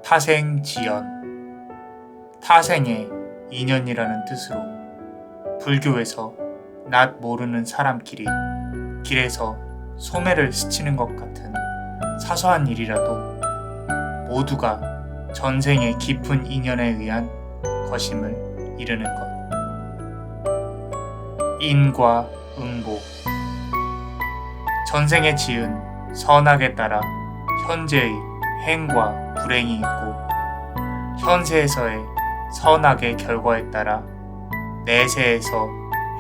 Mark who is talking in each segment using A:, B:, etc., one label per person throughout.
A: 타생지연, 타생의 인연이라는 뜻으로 불교에서 낯 모르는 사람끼리 길에서 소매를 스치는 것 같은 사소한 일이라도 모두가 전생의 깊은 인연에 의한 것임을 이르는 것. 인과 응보. 전생에 지은 선악에 따라 현재의 행과 불행이 있고 현세에서의 선악의 결과에 따라 내세에서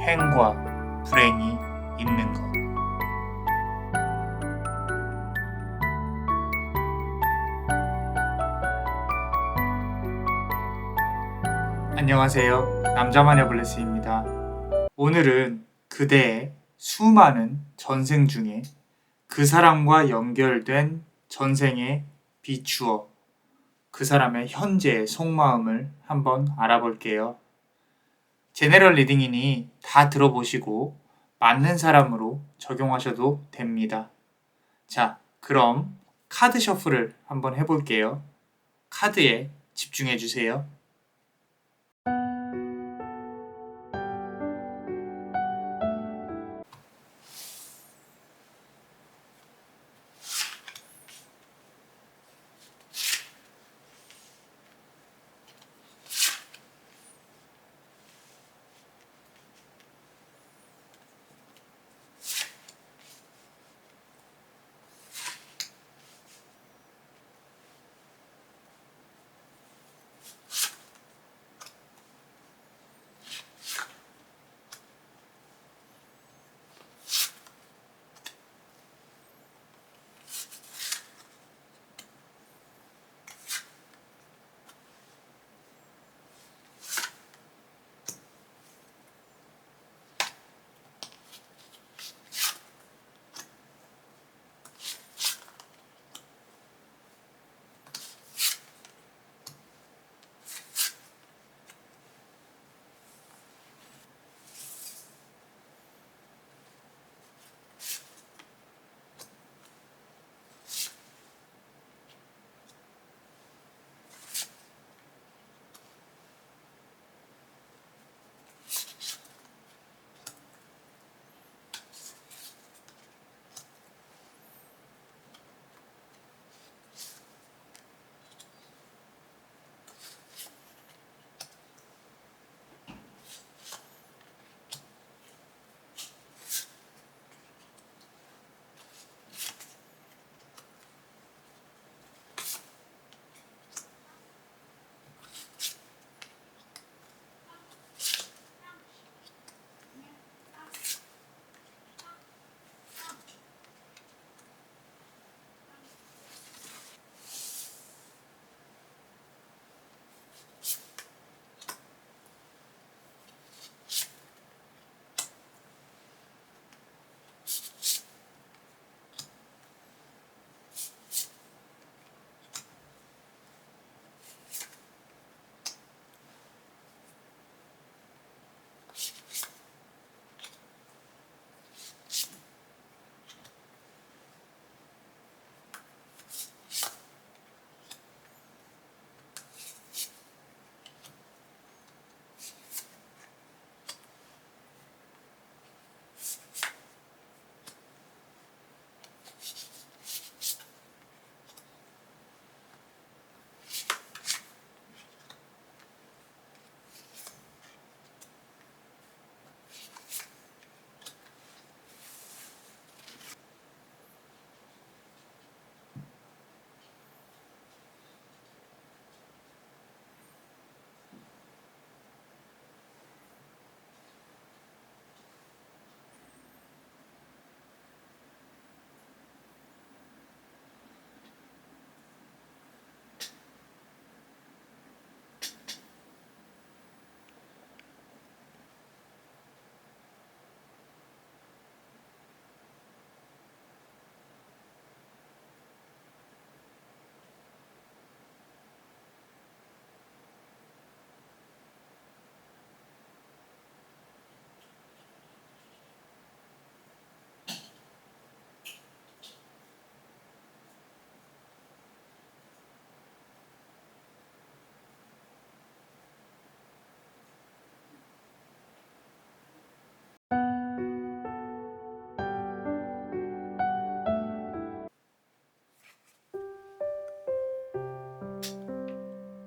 A: 행과 불행이 있는 것. 안녕하세요. 남자마녀 블레스입니다. 오늘은 그대의 수많은 전생 중에 그 사람과 연결된 전생에 비추어 그 사람의 현재의 속마음을 한번 알아볼게요. 제네럴 리딩이니 다 들어보시고 맞는 사람으로 적용하셔도 됩니다. 자, 그럼 카드 셔플을 한번 해볼게요. 카드에 집중해주세요.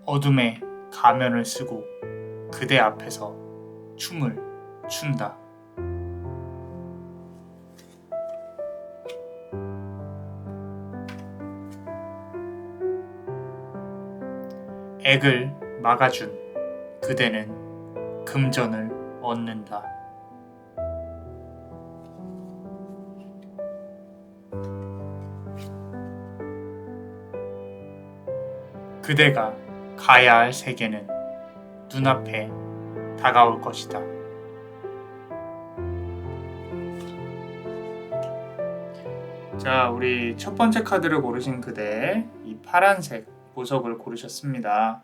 A: 어둠의 가면을 쓰고 그대 앞에서 춤을 춘다. 액을 막아준 그대는 금전을 얻는다. 그대가 가야 할 세계는 눈앞에 다가올 것이다. 자, 우리 첫 번째 카드를 고르신 그대, 이 파란색 보석을 고르셨습니다.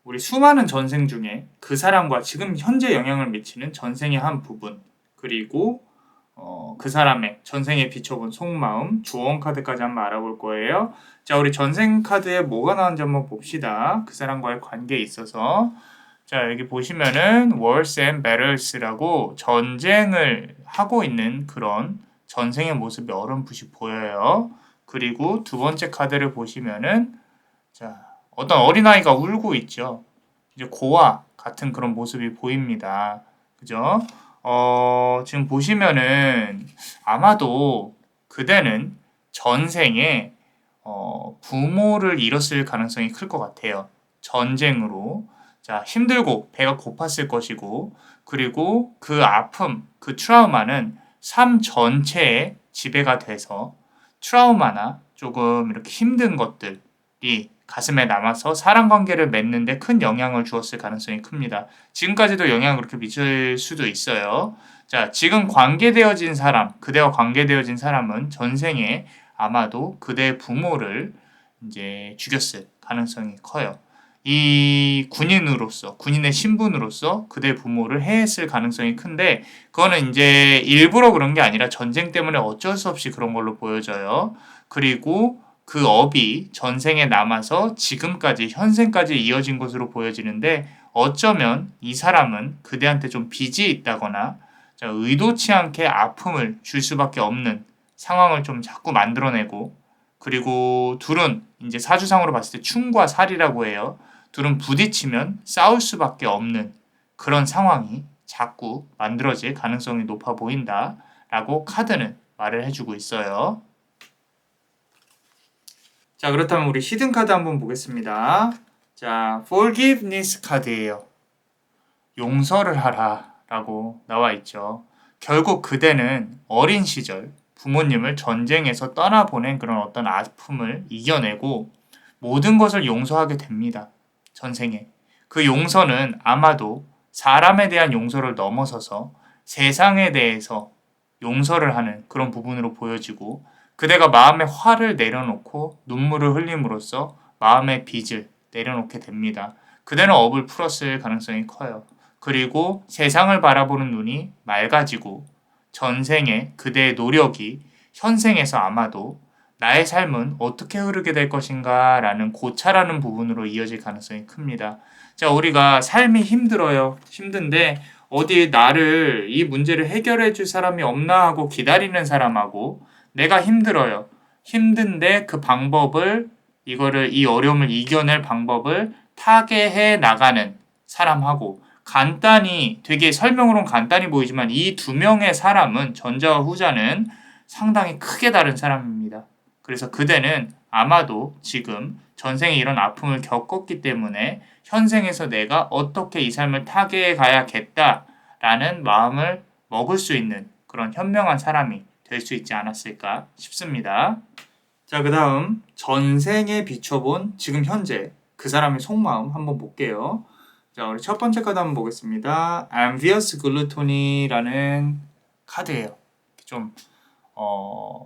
A: 우리 수많은 전생 중에 그 사람과 지금 현재 영향을 미치는 전생의 한 부분, 그리고 그 사람의 전생에 비춰본 속마음, 조언 카드까지 한번 알아볼 거예요. 자, 우리 전생 카드에 뭐가 나왔는지 한번 봅시다. 그 사람과의 관계에 있어서. 자, 여기 보시면은 Wars and Battles라고 전쟁을 하고 있는 그런 전생의 모습이 어렴풋이 보여요. 그리고 두 번째 카드를 보시면은 자, 어떤 어린아이가 울고 있죠. 이제 고아 같은 그런 모습이 보입니다. 그죠? 지금 보시면은 아마도 그대는 전생에 부모를 잃었을 가능성이 클 것 같아요. 전쟁으로. 자, 힘들고 배가 고팠을 것이고, 그리고 그 아픔, 그 트라우마는 삶 전체에 지배가 돼서 트라우마나 조금 이렇게 힘든 것들이 가슴에 남아서 사람 관계를 맺는데 큰 영향을 주었을 가능성이 큽니다. 지금까지도 영향을 그렇게 미칠 수도 있어요. 자, 지금 관계되어진 사람, 그대와 관계되어진 사람은 전생에 아마도 그대의 부모를 이제 죽였을 가능성이 커요. 이 군인으로서, 군인의 신분으로서 그대의 부모를 해했을 가능성이 큰데, 그거는 이제 일부러 그런 게 아니라 전쟁 때문에 어쩔 수 없이 그런 걸로 보여져요. 그리고 그 업이 전생에 남아서 지금까지, 현생까지 이어진 것으로 보여지는데, 어쩌면 이 사람은 그대한테 좀 빚이 있다거나, 의도치 않게 아픔을 줄 수밖에 없는 상황을 좀 자꾸 만들어내고, 그리고 둘은 이제 사주상으로 봤을 때 충과 살이라고 해요. 둘은 부딪히면 싸울 수밖에 없는 그런 상황이 자꾸 만들어질 가능성이 높아 보인다라고 카드는 말을 해주고 있어요. 자, 그렇다면 우리 히든 카드 한번 보겠습니다. 자, forgiveness 카드예요. 용서를 하라 라고 나와 있죠. 결국 그대는 어린 시절 부모님을 전쟁에서 떠나보낸 그런 어떤 아픔을 이겨내고 모든 것을 용서하게 됩니다. 전생에. 그 용서는 아마도 사람에 대한 용서를 넘어서서 세상에 대해서 용서를 하는 그런 부분으로 보여지고, 그대가 마음의 화를 내려놓고 눈물을 흘림으로써 마음의 빚을 내려놓게 됩니다. 그대는 업을 풀었을 가능성이 커요. 그리고 세상을 바라보는 눈이 맑아지고 전생에 그대의 노력이 현생에서 아마도 나의 삶은 어떻게 흐르게 될 것인가 라는 고찰하는 부분으로 이어질 가능성이 큽니다. 자, 우리가 삶이 힘들어요. 힘든데 어디 나를 이 문제를 해결해 줄 사람이 없나 하고 기다리는 사람하고, 내가 힘들어요. 힘든데 그 방법을, 이 어려움을 이겨낼 방법을 타개해 나가는 사람하고, 간단히, 되게 설명으로는 간단히 보이지만 이 두 명의 사람은, 전자와 후자는 상당히 크게 다른 사람입니다. 그래서 그대는 아마도 지금 전생에 이런 아픔을 겪었기 때문에 현생에서 내가 어떻게 이 삶을 타개해 가야겠다라는 마음을 먹을 수 있는 그런 현명한 사람이 될 수 있지 않았을까 싶습니다. 자, 그 다음 전생에 비춰본 지금 현재 그 사람의 속마음 한번 볼게요. 자, 우리 첫 번째 카드 한번 보겠습니다. Envious Gluttony라는 카드예요. 좀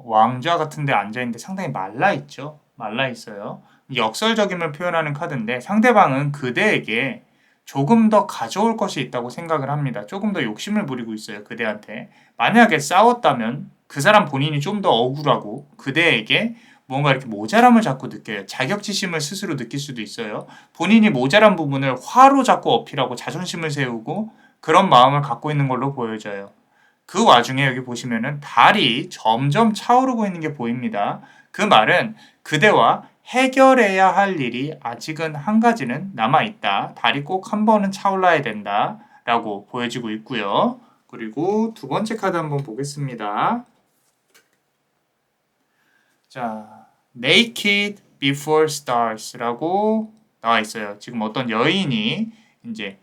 A: 왕좌 같은 데 앉아있는데 상당히 말라있죠. 말라있어요. 역설적임을 표현하는 카드인데, 상대방은 그대에게 조금 더 가져올 것이 있다고 생각을 합니다. 조금 더 욕심을 부리고 있어요. 그대한테. 만약에 싸웠다면 그 사람 본인이 좀 더 억울하고 그대에게 뭔가 이렇게 모자람을 자꾸 느껴요. 자격지심을 스스로 느낄 수도 있어요. 본인이 모자란 부분을 화로 자꾸 어필하고 자존심을 세우고 그런 마음을 갖고 있는 걸로 보여져요. 그 와중에 여기 보시면은 달이 점점 차오르고 있는 게 보입니다. 그 말은 그대와 해결해야 할 일이 아직은 한 가지는 남아있다. 달이 꼭 한 번은 차올라야 된다. 라고 보여지고 있고요. 그리고 두 번째 카드 한번 보겠습니다. 자, Naked Before Stars라고 나와 있어요. 지금 어떤 여인이 이제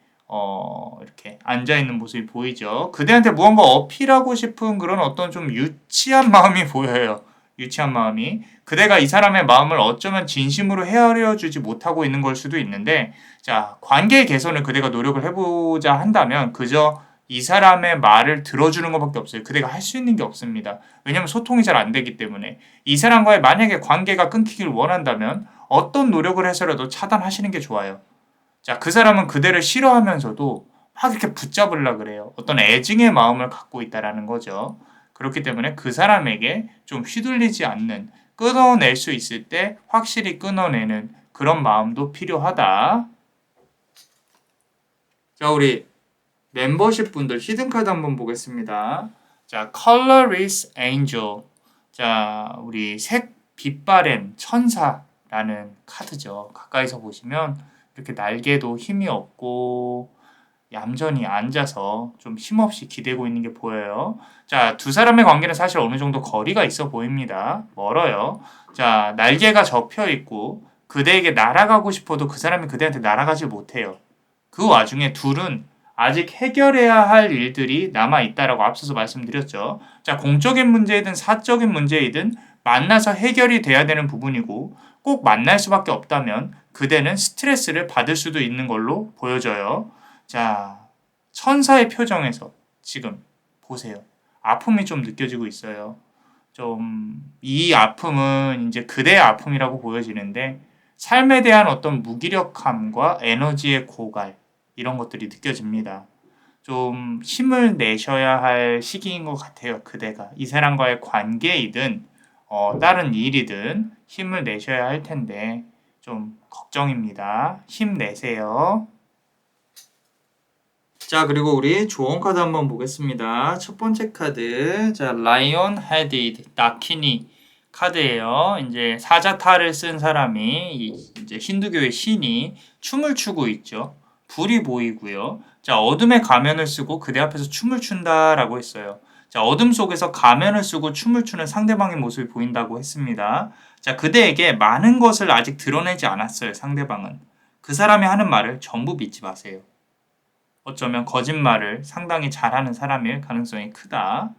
A: 이렇게 앉아있는 모습이 보이죠. 그대한테 무언가 어필하고 싶은 그런 어떤 좀 유치한 마음이 보여요. 유치한 마음이. 그대가 이 사람의 마음을 어쩌면 진심으로 헤아려주지 못하고 있는 걸 수도 있는데, 자, 관계 개선을 그대가 노력을 해보자 한다면 그저 이 사람의 말을 들어주는 것밖에 없어요. 그대가 할 수 있는 게 없습니다. 왜냐면 소통이 잘 안 되기 때문에. 이 사람과의 만약에 관계가 끊기길 원한다면 어떤 노력을 해서라도 차단하시는 게 좋아요. 자, 그 사람은 그대를 싫어하면서도 막 이렇게 붙잡으려 그래요. 어떤 애증의 마음을 갖고 있다라는 거죠. 그렇기 때문에 그 사람에게 좀 휘둘리지 않는, 끊어낼 수 있을 때 확실히 끊어내는 그런 마음도 필요하다. 자, 우리 멤버십 분들 히든카드 한번 보겠습니다. 자, Colorless Angel. 자, 우리 색 빛바랜 천사라는 카드죠. 가까이서 보시면 이렇게 날개도 힘이 없고 얌전히 앉아서 좀 힘없이 기대고 있는 게 보여요. 자, 두 사람의 관계는 사실 어느 정도 거리가 있어 보입니다. 멀어요. 자, 날개가 접혀 있고 그대에게 날아가고 싶어도 그 사람이 그대한테 날아가지 못해요. 그 와중에 둘은 아직 해결해야 할 일들이 남아있다라고 앞서서 말씀드렸죠. 자, 공적인 문제이든 사적인 문제이든 만나서 해결이 돼야 되는 부분이고 꼭 만날 수밖에 없다면 그대는 스트레스를 받을 수도 있는 걸로 보여져요. 자, 천사의 표정에서 지금 보세요. 아픔이 좀 느껴지고 있어요. 좀 이 아픔은 이제 그대의 아픔이라고 보여지는데 삶에 대한 어떤 무기력함과 에너지의 고갈 이런 것들이 느껴집니다. 좀 힘을 내셔야 할 시기인 것 같아요. 그대가 이 사람과의 관계이든 다른 일이든 힘을 내셔야 할 텐데 좀 걱정입니다. 힘내세요. 자, 그리고 우리 조언 카드 한번 보겠습니다. 첫 번째 카드, 자, Lion Headed 다키니 카드예요. 이제 사자탈을 쓴 사람이 이제 힌두교의 신이 춤을 추고 있죠. 불이 보이고요. 자, 어둠의 가면을 쓰고 그대 앞에서 춤을 춘다라고 했어요. 자, 어둠 속에서 가면을 쓰고 춤을 추는 상대방의 모습이 보인다고 했습니다. 자, 그대에게 많은 것을 아직 드러내지 않았어요. 상대방은. 그 사람이 하는 말을 전부 믿지 마세요. 어쩌면 거짓말을 상당히 잘하는 사람일 가능성이 크다.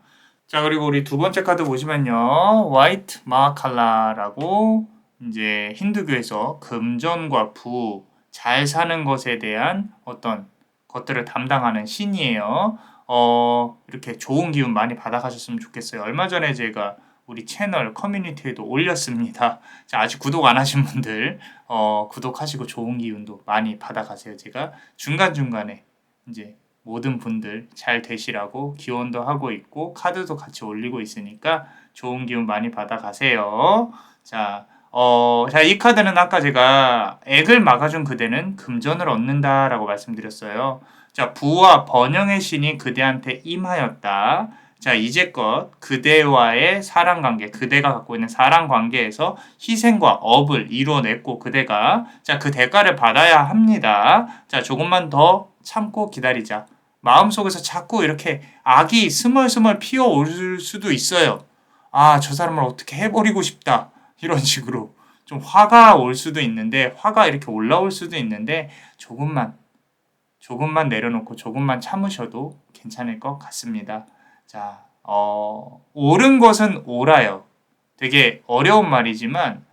A: 자, 그리고 우리 두 번째 카드 보시면요. 화이트 마칼라라고 이제 힌두교에서 금전과 부, 잘 사는 것에 대한 어떤 것들을 담당하는 신이에요. 이렇게 좋은 기운 많이 받아가셨으면 좋겠어요. 얼마 전에 제가 우리 채널 커뮤니티에도 올렸습니다. 자, 아직 구독 안 하신 분들 구독하시고 좋은 기운도 많이 받아가세요. 제가 중간중간에 이제 모든 분들 잘 되시라고 기원도 하고 있고 카드도 같이 올리고 있으니까 좋은 기운 많이 받아가세요. 자, 이 카드는 아까 제가 액을 막아준 그대는 금전을 얻는다라고 말씀드렸어요. 자, 부와 번영의 신이 그대한테 임하였다. 자, 이제껏 그대와의 사랑관계, 그대가 갖고 있는 사랑관계에서 희생과 업을 이루어냈고 그대가 자, 그 대가를 받아야 합니다. 자, 조금만 더 참고 기다리자. 마음속에서 자꾸 이렇게 악이 스멀스멀 피어올 수도 있어요. 아, 저 사람을 어떻게 해버리고 싶다. 이런 식으로 좀 화가 올 수도 있는데 화가 이렇게 올라올 수도 있는데 조금만 내려놓고 조금만 참으셔도 괜찮을 것 같습니다. 자, 옳은 것은 옳아요. 되게 어려운 말이지만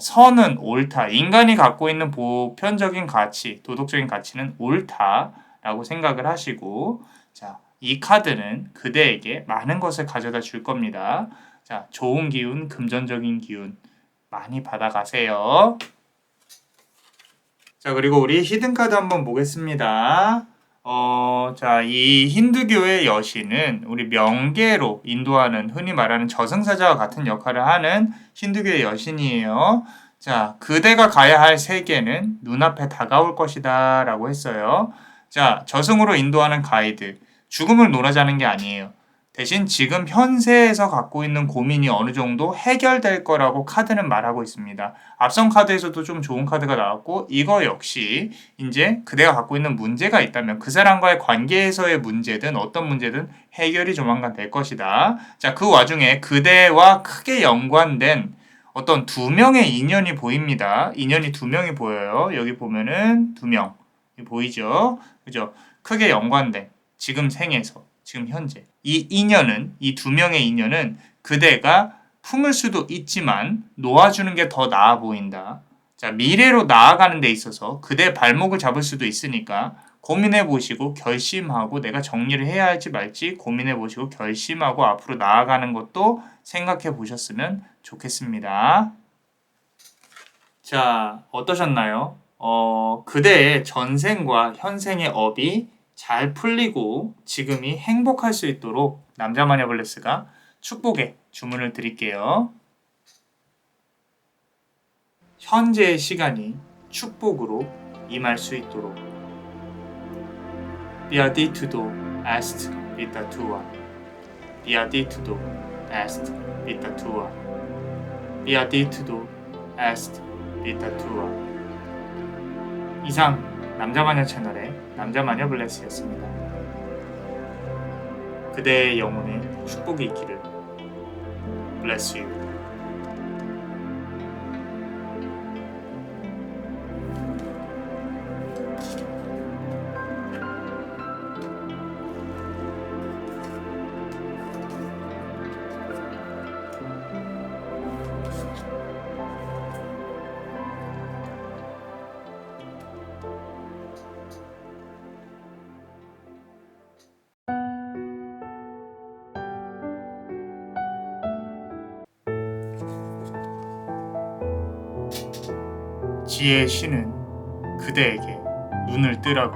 A: 선은 옳다. 인간이 갖고 있는 보편적인 가치, 도덕적인 가치는 옳다라고 생각을 하시고 자, 이 카드는 그대에게 많은 것을 가져다 줄 겁니다. 자, 좋은 기운, 금전적인 기운 많이 받아가세요. 자, 그리고 우리 히든카드 한번 보겠습니다. 자, 이 힌두교의 여신은 우리 명계로 인도하는 흔히 말하는 저승사자와 같은 역할을 하는 힌두교의 여신이에요. 자, 그대가 가야 할 세계는 눈앞에 다가올 것이다 라고 했어요. 자, 저승으로 인도하는 가이드. 죽음을 논하자는 게 아니에요. 대신 지금 현세에서 갖고 있는 고민이 어느 정도 해결될 거라고 카드는 말하고 있습니다. 앞선 카드에서도 좀 좋은 카드가 나왔고 이거 역시 이제 그대가 갖고 있는 문제가 있다면 그 사람과의 관계에서의 문제든 어떤 문제든 해결이 조만간 될 것이다. 자, 그 와중에 그대와 크게 연관된 어떤 두 명의 인연이 보입니다. 인연이 두 명이 보여요. 여기 보면은 두 명. 보이죠? 그죠? 크게 연관된 지금 생에서 지금 현재 이 인연은 이 두 명의 인연은 그대가 품을 수도 있지만 놓아주는 게 더 나아 보인다. 자, 미래로 나아가는 데 있어서 그대 발목을 잡을 수도 있으니까 고민해 보시고 결심하고 내가 정리를 해야 할지 말지 고민해 보시고 결심하고 앞으로 나아가는 것도 생각해 보셨으면 좋겠습니다. 자, 어떠셨나요? 그대의 전생과 현생의 업이 잘 풀리고 지금이 행복할 수 있도록 남자마녀블레스가 축복의 주문을 드릴게요. 현재의 시간이 축복으로 임할 수 있도록 Beatitudo est vita tua. Beatitudo est vita tua. Beatitudo est vita tua. 이상 남자마녀 채널의 남자마녀 블레스였습니다. 그대의 영혼에 축복이 있기를. Bless you. 지혜의 신은 그대에게 눈을 뜨라고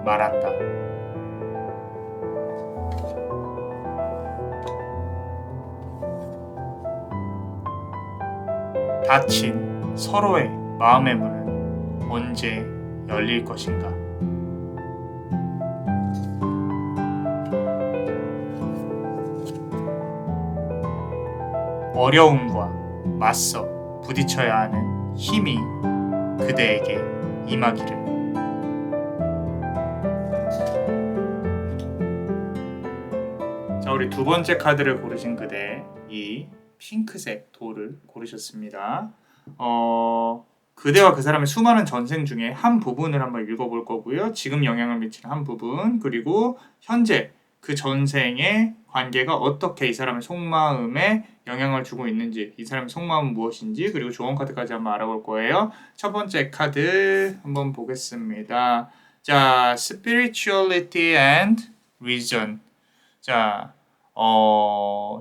A: 말한다. 닫힌 서로의 마음의 문은 언제 열릴 것인가? 어려움과 맞서 부딪혀야 하는 힘이 그대에게 임하기를. 자, 우리 두 번째 카드를 고르신 그대, 이 핑크색 돌을 고르셨습니다. 그대와 그 사람의 수많은 전생 중에 한 부분을 한번 읽어볼 거고요. 지금 영향을 미치는 한 부분, 그리고 현재 그 전생의 관계가 어떻게 이 사람의 속마음에 영향을 주고 있는지, 이 사람의 속마음은 무엇인지, 그리고 조언 카드까지 한번 알아볼 거예요. 첫 번째 카드 한번 보겠습니다. 자, Spirituality and Reason. 자,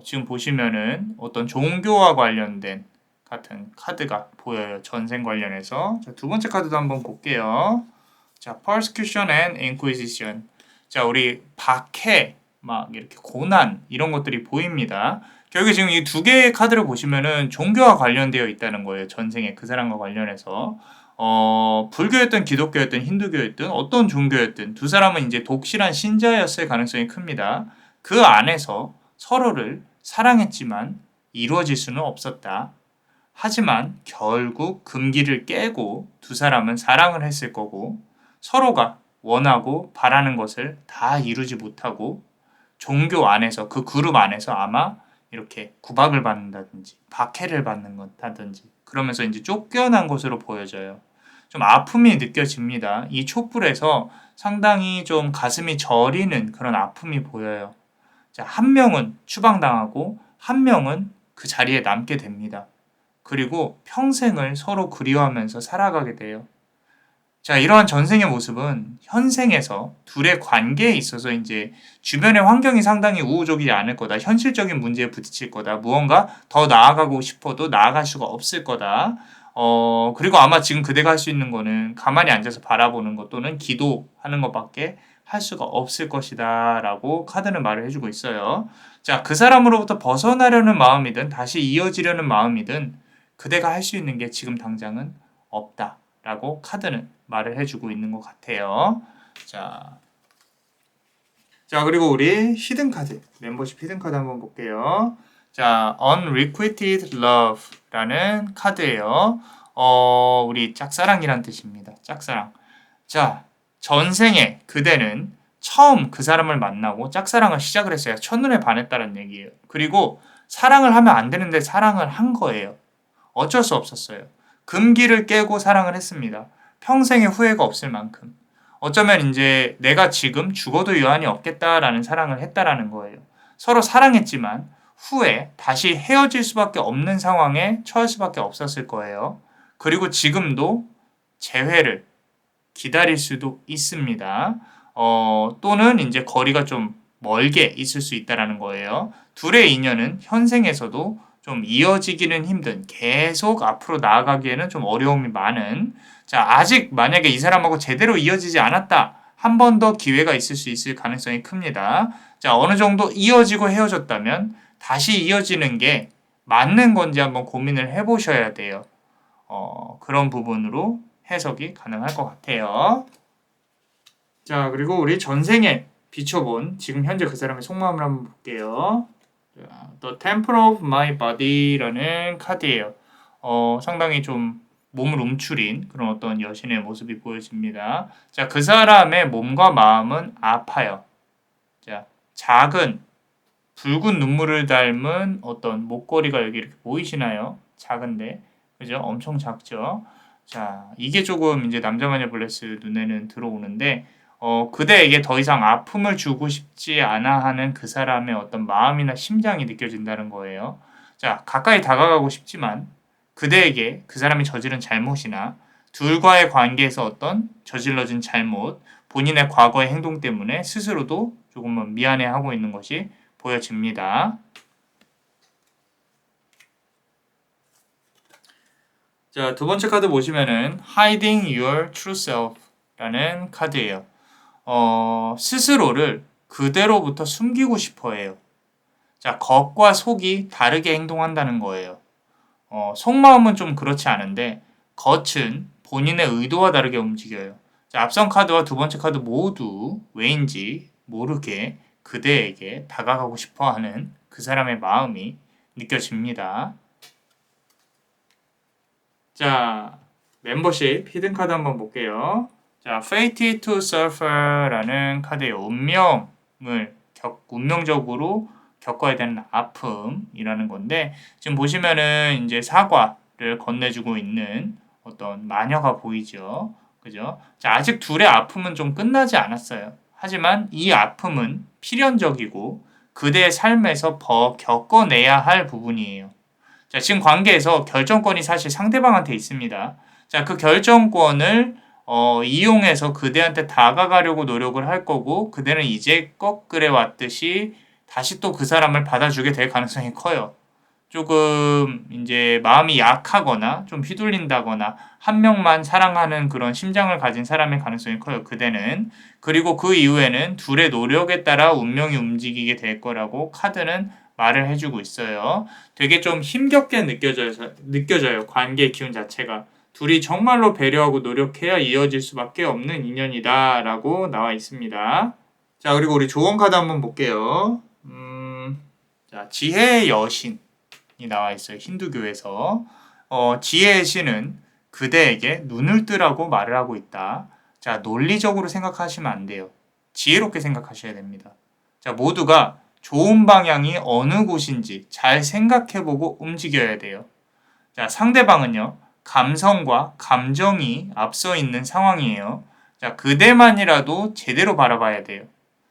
A: 지금 보시면은 어떤 종교와 관련된 같은 카드가 보여요. 전생 관련해서. 자, 두 번째 카드도 한번 볼게요. 자, Persecution and Inquisition. 자, 우리 박해, 막 이렇게 고난 이런 것들이 보입니다. 결국에 지금 이 두 개의 카드를 보시면은 종교와 관련되어 있다는 거예요. 전생에 그 사람과 관련해서. 불교였든 기독교였든 힌두교였든 어떤 종교였든 두 사람은 이제 독실한 신자였을 가능성이 큽니다. 그 안에서 서로를 사랑했지만 이루어질 수는 없었다. 하지만 결국 금기를 깨고 두 사람은 사랑을 했을 거고 서로가 원하고 바라는 것을 다 이루지 못하고 종교 안에서 그 그룹 안에서 아마 이렇게 구박을 받는다든지 박해를 받는 것다든지 그러면서 이제 쫓겨난 것으로 보여져요. 좀 아픔이 느껴집니다. 이 촛불에서 상당히 좀 가슴이 저리는 그런 아픔이 보여요. 자, 한 명은 추방당하고 한 명은 그 자리에 남게 됩니다. 그리고 평생을 서로 그리워하면서 살아가게 돼요. 자, 이러한 전생의 모습은 현생에서 둘의 관계에 있어서 이제 주변의 환경이 상당히 우호적이지 않을 거다. 현실적인 문제에 부딪힐 거다. 무언가 더 나아가고 싶어도 나아갈 수가 없을 거다. 그리고 아마 지금 그대가 할 수 있는 거는 가만히 앉아서 바라보는 것 또는 기도하는 것밖에 할 수가 없을 것이다. 라고 카드는 말을 해주고 있어요. 자, 그 사람으로부터 벗어나려는 마음이든 다시 이어지려는 마음이든 그대가 할 수 있는 게 지금 당장은 없다. 라고 카드는 말을 해주고 있는 것 같아요. 자, 자, 그리고 우리 히든 카드, 멤버십 히든 카드 한번 볼게요. 자, unrequited love라는 카드예요. 우리 짝사랑이란 뜻입니다. 짝사랑. 자, 전생에 그대는 처음 그 사람을 만나고 짝사랑을 시작을 했어요. 첫눈에 반했다는 얘기예요. 그리고 사랑을 하면 안 되는데 사랑을 한 거예요. 어쩔 수 없었어요. 금기를 깨고 사랑을 했습니다. 평생의 후회가 없을 만큼. 어쩌면 이제 내가 지금 죽어도 유한이 없겠다라는 사랑을 했다라는 거예요. 서로 사랑했지만 후에 다시 헤어질 수밖에 없는 상황에 처할 수밖에 없었을 거예요. 그리고 지금도 재회를 기다릴 수도 있습니다. 또는 이제 거리가 좀 멀게 있을 수 있다라는 거예요. 둘의 인연은 현생에서도 좀 이어지기는 힘든, 계속 앞으로 나아가기에는 좀 어려움이 많은, 자, 아직 만약에 이 사람하고 제대로 이어지지 않았다. 한 번 더 기회가 있을 수 있을 가능성이 큽니다. 자, 어느 정도 이어지고 헤어졌다면 다시 이어지는 게 맞는 건지 한번 고민을 해보셔야 돼요. 그런 부분으로 해석이 가능할 것 같아요. 자, 그리고 우리 전생에 비춰본 지금 현재 그 사람의 속마음을 한번 볼게요. The Temple of My Body라는 카드예요. 상당히 좀 몸을 움츠린 그런 어떤 여신의 모습이 보여집니다. 자, 그 사람의 몸과 마음은 아파요. 자, 작은 붉은 눈물을 닮은 어떤 목걸이가 여기 이렇게 보이시나요? 작은데, 그죠? 엄청 작죠? 자, 이게 조금 이제 남자마녀 블레스 눈에는 들어오는데, 그대에게 더 이상 아픔을 주고 싶지 않아 하는 그 사람의 어떤 마음이나 심장이 느껴진다는 거예요. 자, 가까이 다가가고 싶지만, 그대에게 그 사람이 저지른 잘못이나 둘과의 관계에서 어떤 저질러진 잘못, 본인의 과거의 행동 때문에 스스로도 조금은 미안해하고 있는 것이 보여집니다. 자, 두 번째 카드 보시면은 Hiding Your True Self라는 카드예요. 스스로를 그대로부터 숨기고 싶어 해요. 자, 겉과 속이 다르게 행동한다는 거예요. 속마음은 좀 그렇지 않은데 겉은 본인의 의도와 다르게 움직여요. 자, 앞선 카드와 두 번째 카드 모두 왜인지 모르게 그대에게 다가가고 싶어하는 그 사람의 마음이 느껴집니다. 자, 멤버십 히든 카드 한번 볼게요. 자, Fated to Suffer라는 카드예요. 운명적으로 겪어야 되는 아픔이라는 건데, 지금 보시면은 이제 사과를 건네주고 있는 어떤 마녀가 보이죠. 그죠? 자, 아직 둘의 아픔은 좀 끝나지 않았어요. 하지만 이 아픔은 필연적이고 그대의 삶에서 겪어내야 할 부분이에요. 자, 지금 관계에서 결정권이 사실 상대방한테 있습니다. 자, 그 결정권을 이용해서 그대한테 다가가려고 노력을 할 거고, 그대는 이제 꺾으래 왔듯이 다시 또 그 사람을 받아주게 될 가능성이 커요. 조금 이제 마음이 약하거나 좀 휘둘린다거나 한 명만 사랑하는 그런 심장을 가진 사람의 가능성이 커요. 그대는. 그리고 그 이후에는 둘의 노력에 따라 운명이 움직이게 될 거라고 카드는 말을 해주고 있어요. 되게 좀 힘겹게 느껴져요. 관계의 기운 자체가. 둘이 정말로 배려하고 노력해야 이어질 수밖에 없는 인연이다라고 나와 있습니다. 자, 그리고 우리 조언 카드 한번 볼게요. 자, 지혜의 여신이 나와 있어요. 힌두교에서. 지혜의 신은 그대에게 눈을 뜨라고 말을 하고 있다. 자, 논리적으로 생각하시면 안 돼요. 지혜롭게 생각하셔야 됩니다. 자, 모두가 좋은 방향이 어느 곳인지 잘 생각해보고 움직여야 돼요. 자, 상대방은요, 감성과 감정이 앞서 있는 상황이에요. 자, 그대만이라도 제대로 바라봐야 돼요.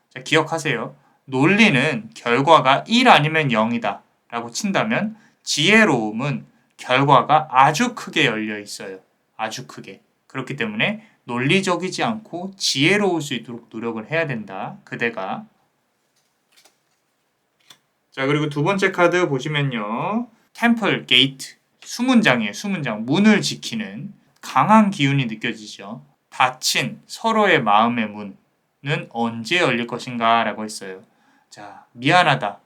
A: 자, 기억하세요. 논리는 결과가 1 아니면 0이다 라고 친다면 지혜로움은 결과가 아주 크게 열려 있어요. 아주 크게. 그렇기 때문에 논리적이지 않고 지혜로울 수 있도록 노력을 해야 된다. 그대가. 자, 그리고 두 번째 카드 보시면요. 템플 게이트. 수문장이에요. 수문장. 문을 지키는 강한 기운이 느껴지죠. 닫힌 서로의 마음의 문은 언제 열릴 것인가 라고 했어요. 자, 미안하다,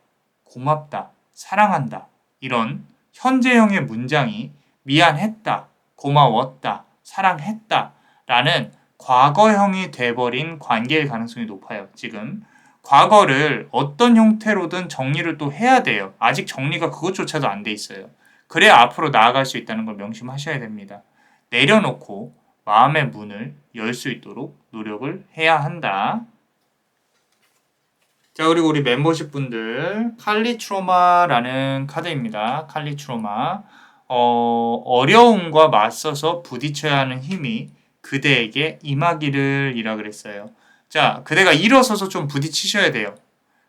A: 고맙다, 사랑한다. 이런 현재형의 문장이 미안했다, 고마웠다, 사랑했다 라는 과거형이 돼버린 관계일 가능성이 높아요. 지금 과거를 어떤 형태로든 정리를 또 해야 돼요. 아직 정리가 그것조차도 안 돼 있어요. 그래야 앞으로 나아갈 수 있다는 걸 명심하셔야 됩니다. 내려놓고 마음의 문을 열 수 있도록 노력을 해야 한다. 자, 그리고 우리 멤버십 분들 칼리트로마라는 카드입니다. 칼리트로마. 어려움과 맞서서 부딪혀야 하는 힘이 그대에게 임하기를 이라 그랬어요. 자, 그대가 일어서서 좀 부딪히셔야 돼요.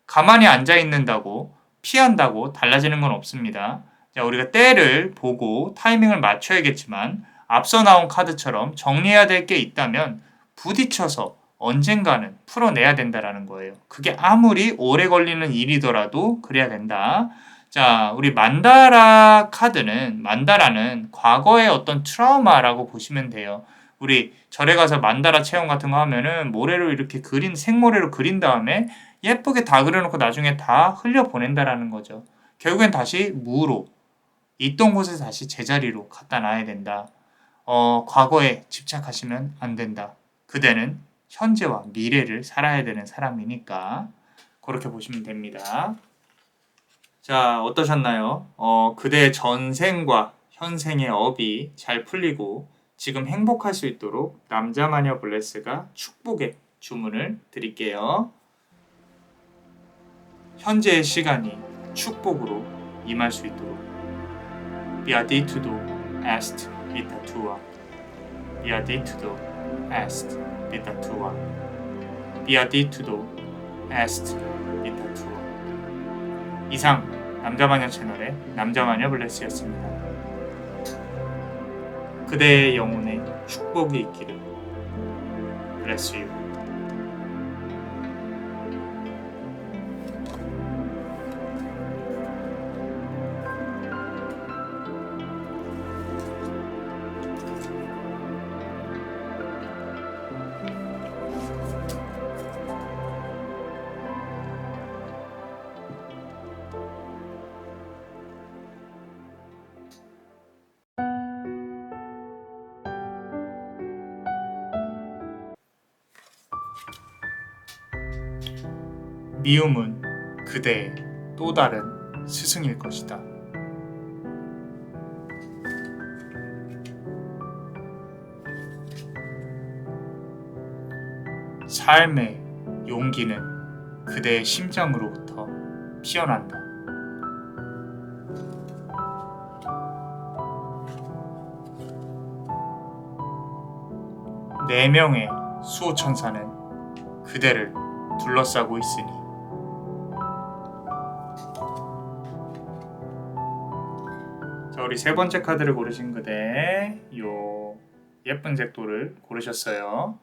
A: 가만히 앉아 있는다고 피한다고 달라지는 건 없습니다. 자, 우리가 때를 보고 타이밍을 맞춰야겠지만 앞서 나온 카드처럼 정리해야 될 게 있다면 부딪혀서 언젠가는 풀어내야 된다라는 거예요. 그게 아무리 오래 걸리는 일이더라도 그래야 된다. 자, 우리 만다라는 과거의 어떤 트라우마라고 보시면 돼요. 우리 절에 가서 만다라 체험 같은 거 하면은 모래로 이렇게 생모래로 그린 다음에 예쁘게 다 그려놓고 나중에 다 흘려보낸다라는 거죠. 결국엔 다시 무로, 있던 곳에 다시 제자리로 갖다 놔야 된다. 과거에 집착하시면 안 된다. 그대는 현재와 미래를 살아야 되는 사람이니까 그렇게 보시면 됩니다. 자, 어떠셨나요? 그대의 전생과 현생의 업이 잘 풀리고 지금 행복할 수 있도록 남자마녀 블레스가 축복의 주문을 드릴게요. 현재의 시간이 축복으로 임할 수 있도록 비아디투도 에스트 비타투아 비아디투도 에스트 비타투아 비아디투도 에스트 비타투아. 이상 남자마녀 채널의 남자마녀 블레스였습니다. 그대의 영혼에 축복이 있기를. Bless you. 미움은 그대의 또 다른 스승일 것이다. 삶의 용기는 그대의 심장으로부터 피어난다. 네 명의 수호천사는 그대를 둘러싸고 있으니 자, 우리 세 번째 카드를 고르신 그대 요 예쁜 색도를 고르셨어요.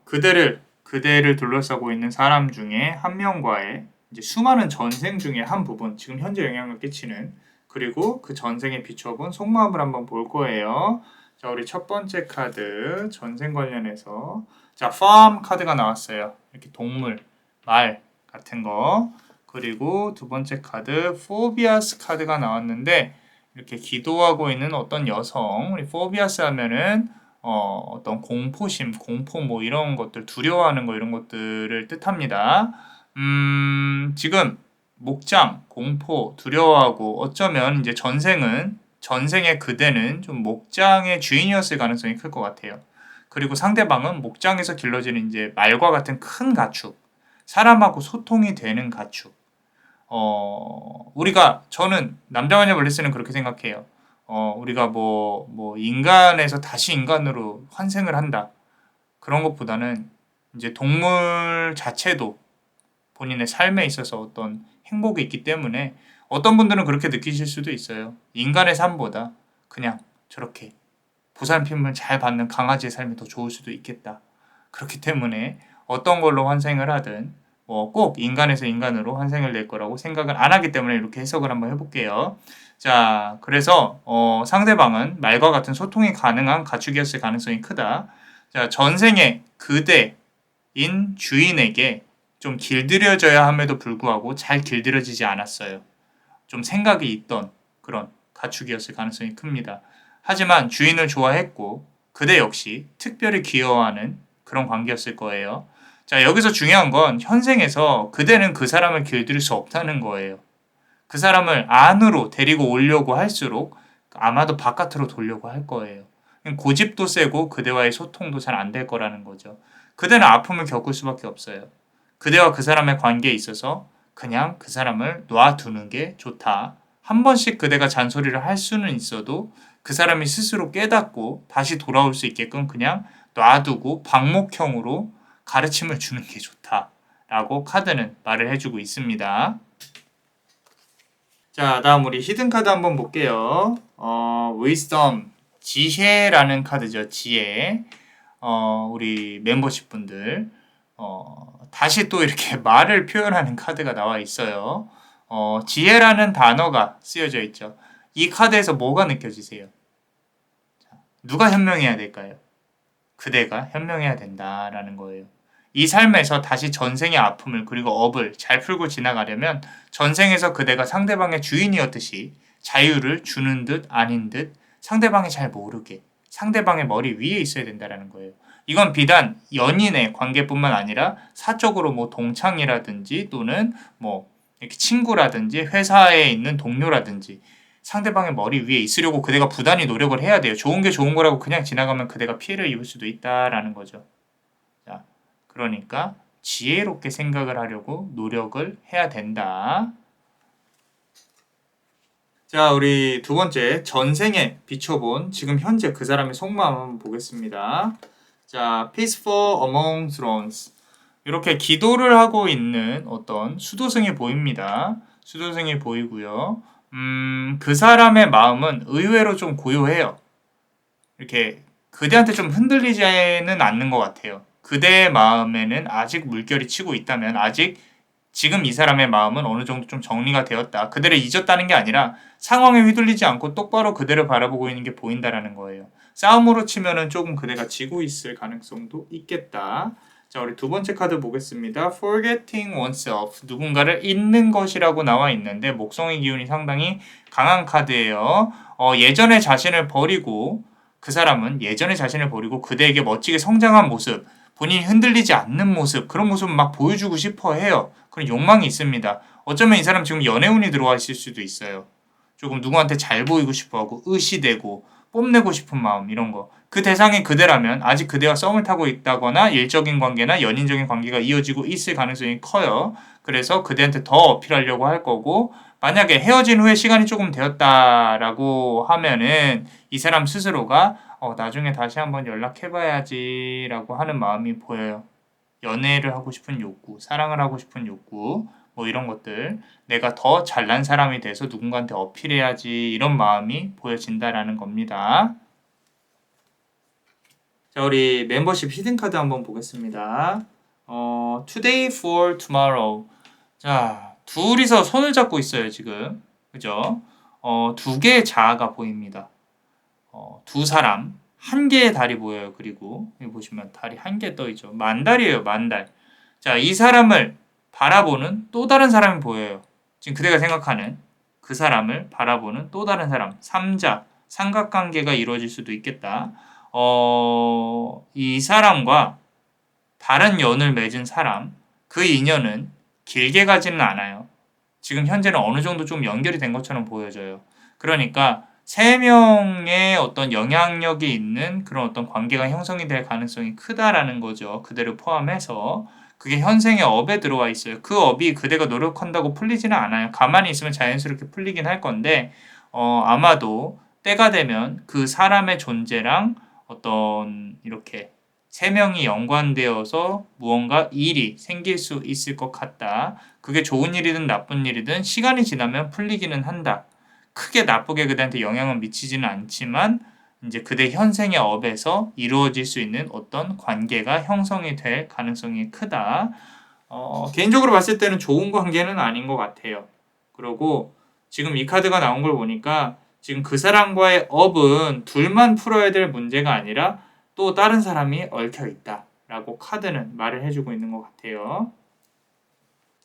A: 그대를 둘러싸고 있는 사람 중에 한 명과의 이제 수많은 전생 중에 한 부분, 지금 현재 영향을 끼치는, 그리고 그 전생에 비춰본 속마음을 한번 볼 거예요. 자, 우리 첫 번째 카드 전생 관련해서 자, farm 카드가 나왔어요. 이렇게 동물, 말 같은 거. 그리고 두 번째 카드 phobias 카드가 나왔는데 이렇게 기도하고 있는 어떤 여성. 우리 phobias 하면은 어떤 공포심, 공포 뭐 이런 것들, 두려워하는 거 이런 것들을 뜻합니다. 지금 목장, 공포, 두려워하고 어쩌면 이제 전생의 그대는 좀 목장의 주인이었을 가능성이 클 것 같아요. 그리고 상대방은 목장에서 길러지는 이제 말과 같은 큰 가축, 사람하고 소통이 되는 가축. 저는 남자마녀 블레스는 그렇게 생각해요. 우리가 뭐 인간에서 다시 인간으로 환생을 한다. 그런 것보다는 이제 동물 자체도 본인의 삶에 있어서 어떤 행복이 있기 때문에 어떤 분들은 그렇게 느끼실 수도 있어요. 인간의 삶보다 그냥 저렇게 보살핌을 잘 받는 강아지의 삶이 더 좋을 수도 있겠다. 그렇기 때문에 어떤 걸로 환생을 하든 꼭 인간에서 인간으로 환생을 낼 거라고 생각을 안 하기 때문에 이렇게 해석을 한번 해볼게요. 자, 그래서 상대방은 말과 같은 소통이 가능한 가축이었을 가능성이 크다. 자, 전생의 그대인 주인에게 좀 길들여져야 함에도 불구하고 잘 길들여지지 않았어요. 좀 생각이 있던 그런 가축이었을 가능성이 큽니다. 하지만 주인을 좋아했고 그대 역시 특별히 귀여워하는 그런 관계였을 거예요. 자, 여기서 중요한 건 현생에서 그대는 그 사람을 길들일 수 없다는 거예요. 그 사람을 안으로 데리고 오려고 할수록 아마도 바깥으로 돌려고 할 거예요. 고집도 세고 그대와의 소통도 잘 안 될 거라는 거죠. 그대는 아픔을 겪을 수밖에 없어요. 그대와 그 사람의 관계에 있어서 그냥 그 사람을 놔두는 게 좋다. 한 번씩 그대가 잔소리를 할 수는 있어도 그 사람이 스스로 깨닫고 다시 돌아올 수 있게끔 그냥 놔두고 방목형으로 가르침을 주는 게 좋다라고 카드는 말을 해주고 있습니다. 자, 다음 우리 히든 카드 한번 볼게요. wisdom, 지혜라는 카드죠. 지혜. 우리 멤버십 분들. 다시 또 이렇게 말을 표현하는 카드가 나와 있어요. 지혜라는 단어가 쓰여져 있죠. 이 카드에서 뭐가 느껴지세요? 자, 누가 현명해야 될까요? 그대가 현명해야 된다라는 거예요. 이 삶에서 다시 전생의 아픔을 그리고 업을 잘 풀고 지나가려면 전생에서 그대가 상대방의 주인이었듯이 자유를 주는 듯 아닌 듯 상대방이 잘 모르게 상대방의 머리 위에 있어야 된다는 거예요. 이건 비단 연인의 관계뿐만 아니라 사적으로 뭐 동창이라든지 또는 뭐 이렇게 친구라든지 회사에 있는 동료라든지 상대방의 머리 위에 있으려고 그대가 부단히 노력을 해야 돼요. 좋은 게 좋은 거라고 그냥 지나가면 그대가 피해를 입을 수도 있다라는 거죠. 자, 그러니까 지혜롭게 생각을 하려고 노력을 해야 된다. 자, 우리 두 번째 전생에 비춰본 지금 현재 그 사람의 속마음 한번 보겠습니다. 자, peaceful among thrones. 이렇게 기도를 하고 있는 어떤 수도승이 보입니다. 수도승이 보이고요. 그 사람의 마음은 의외로 좀 고요해요. 이렇게 그대한테 좀 흔들리지는 않는 것 같아요. 그대의 마음에는 아직 물결이 치고 있다면 아직 지금 이 사람의 마음은 어느 정도 좀 정리가 되었다. 그대를 잊었다는 게 아니라 상황에 휘둘리지 않고 똑바로 그대를 바라보고 있는 게 보인다라는 거예요. 싸움으로 치면은 조금 그대가 지고 있을 가능성도 있겠다. 자, 우리 두 번째 카드 보겠습니다. Forgetting oneself. 누군가를 잊는 것이라고 나와 있는데 목성의 기운이 상당히 강한 카드예요. 예전의 자신을 버리고 그 사람은 예전의 자신을 버리고 그대에게 멋지게 성장한 모습, 본인이 흔들리지 않는 모습, 그런 모습을 막 보여주고 싶어 해요. 그런 욕망이 있습니다. 어쩌면 이 사람 지금 연애운이 들어와 있을 수도 있어요. 조금 누구한테 잘 보이고 싶어 하고 의시되고 뽐내고 싶은 마음 이런 거. 그 대상이 그대라면 아직 그대와 썸을 타고 있다거나 일적인 관계나 연인적인 관계가 이어지고 있을 가능성이 커요. 그래서 그대한테 더 어필하려고 할 거고 만약에 헤어진 후에 시간이 조금 되었다라고 하면은 이 사람 스스로가 나중에 다시 한번 연락해봐야지 라고 하는 마음이 보여요. 연애를 하고 싶은 욕구, 사랑을 하고 싶은 욕구, 뭐 이런 것들, 내가 더 잘난 사람이 돼서 누군가한테 어필해야지 이런 마음이 보여진다라는 겁니다. 자, 우리 멤버십 히든카드 한번 보겠습니다. Today for tomorrow. 자, 둘이서 손을 잡고 있어요, 지금. 그죠? 두 개의 자아가 보입니다. 두 사람, 한 개의 달이 보여요. 그리고 여기 보시면 달이 한 개 떠 있죠. 만달이에요, 만달. 자, 이 사람을 바라보는 또 다른 사람이 보여요. 지금 그대가 생각하는 그 사람을 바라보는 또 다른 사람, 삼자, 삼각관계가 이루어질 수도 있겠다. 이 사람과 다른 연을 맺은 사람, 그 인연은 길게 가지는 않아요. 지금 현재는 어느 정도 좀 연결이 된 것처럼 보여져요. 그러니까 세 명의 어떤 영향력이 있는 그런 어떤 관계가 형성이 될 가능성이 크다라는 거죠. 그대를 포함해서. 그게 현생의 업에 들어와 있어요. 그 업이 그대가 노력한다고 풀리지는 않아요. 가만히 있으면 자연스럽게 풀리긴 할 건데 아마도 때가 되면 그 사람의 존재랑 어떤 이렇게 세 명이 연관되어서 무언가 일이 생길 수 있을 것 같다. 그게 좋은 일이든 나쁜 일이든 시간이 지나면 풀리기는 한다. 크게 나쁘게 그대한테 영향은 미치지는 않지만 이제 그대 현생의 업에서 이루어질 수 있는 어떤 관계가 형성이 될 가능성이 크다. 개인적으로 봤을 때는 좋은 관계는 아닌 것 같아요. 그리고 지금 이 카드가 나온 걸 보니까 지금 그 사람과의 업은 둘만 풀어야 될 문제가 아니라 또 다른 사람이 얽혀 있다라고 카드는 말을 해주고 있는 것 같아요.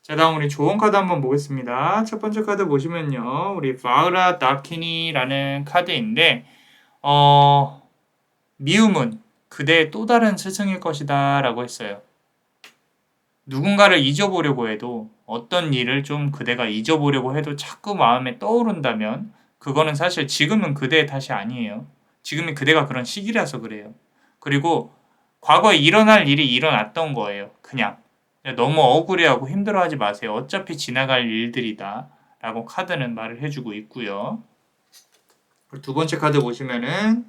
A: 자, 다음 우리 조언 카드 한번 보겠습니다. 첫 번째 카드 보시면요. 우리 바우라 다키니라는 카드인데 미움은 그대의 또 다른 스승일 것이다 라고 했어요. 누군가를 잊어보려고 해도 어떤 일을 좀 그대가 잊어보려고 해도 자꾸 마음에 떠오른다면 그거는 사실 지금은 그대의 탓이 아니에요. 지금이 그대가 그런 시기라서 그래요. 그리고 과거에 일어날 일이 일어났던 거예요. 그냥. 너무 억울해하고 힘들어하지 마세요. 어차피 지나갈 일들이다. 라고 카드는 말을 해주고 있고요. 두 번째 카드 보시면은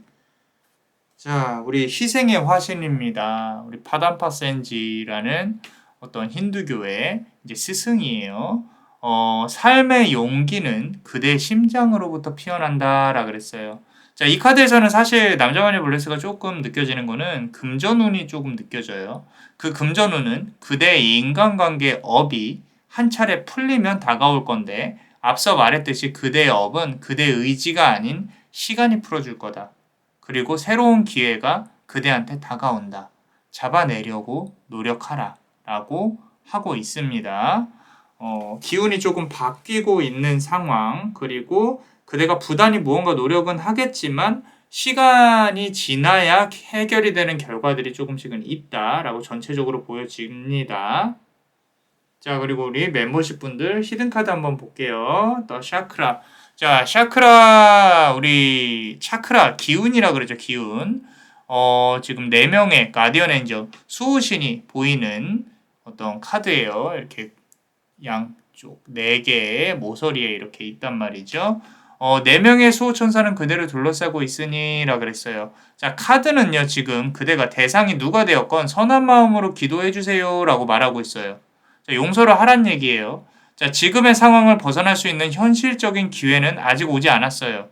A: 자, 우리 희생의 화신입니다. 우리 파담파 센지라는 어떤 힌두교의 이제 스승이에요. 삶의 용기는 그대의 심장으로부터 피어난다라 그랬어요. 자, 이 카드에서는 사실 남자만의 블레스가 조금 느껴지는 거는 금전운이 조금 느껴져요. 그 금전운은 그대의 인간관계 업이 한 차례 풀리면 다가올 건데 앞서 말했듯이 그대의 업은 그대의 의지가 아닌 시간이 풀어줄 거다. 그리고 새로운 기회가 그대한테 다가온다. 잡아내려고 노력하라. 라고 하고 있습니다. 기운이 조금 바뀌고 있는 상황, 그리고 그대가 부단히 무언가 노력은 하겠지만 시간이 지나야 해결이 되는 결과들이 조금씩은 있다라고 전체적으로 보여집니다. 자, 그리고 우리 멤버십 분들 히든카드 한번 볼게요. 더 샤크라. 자, 샤크라, 우리 차크라, 기운이라 그러죠, 기운. 지금 4명의 가디언 엔저, 수호신이 보이는 어떤 카드예요. 이렇게 양쪽 4개의 모서리에 이렇게 있단 말이죠. 4명의 수호천사는 그대를 둘러싸고 있으니라 그랬어요. 자, 카드는요, 지금 그대가 대상이 누가 되었건 선한 마음으로 기도해주세요 라고 말하고 있어요. 자, 용서를 하란 얘기예요. 자, 지금의 상황을 벗어날 수 있는 현실적인 기회는 아직 오지 않았어요.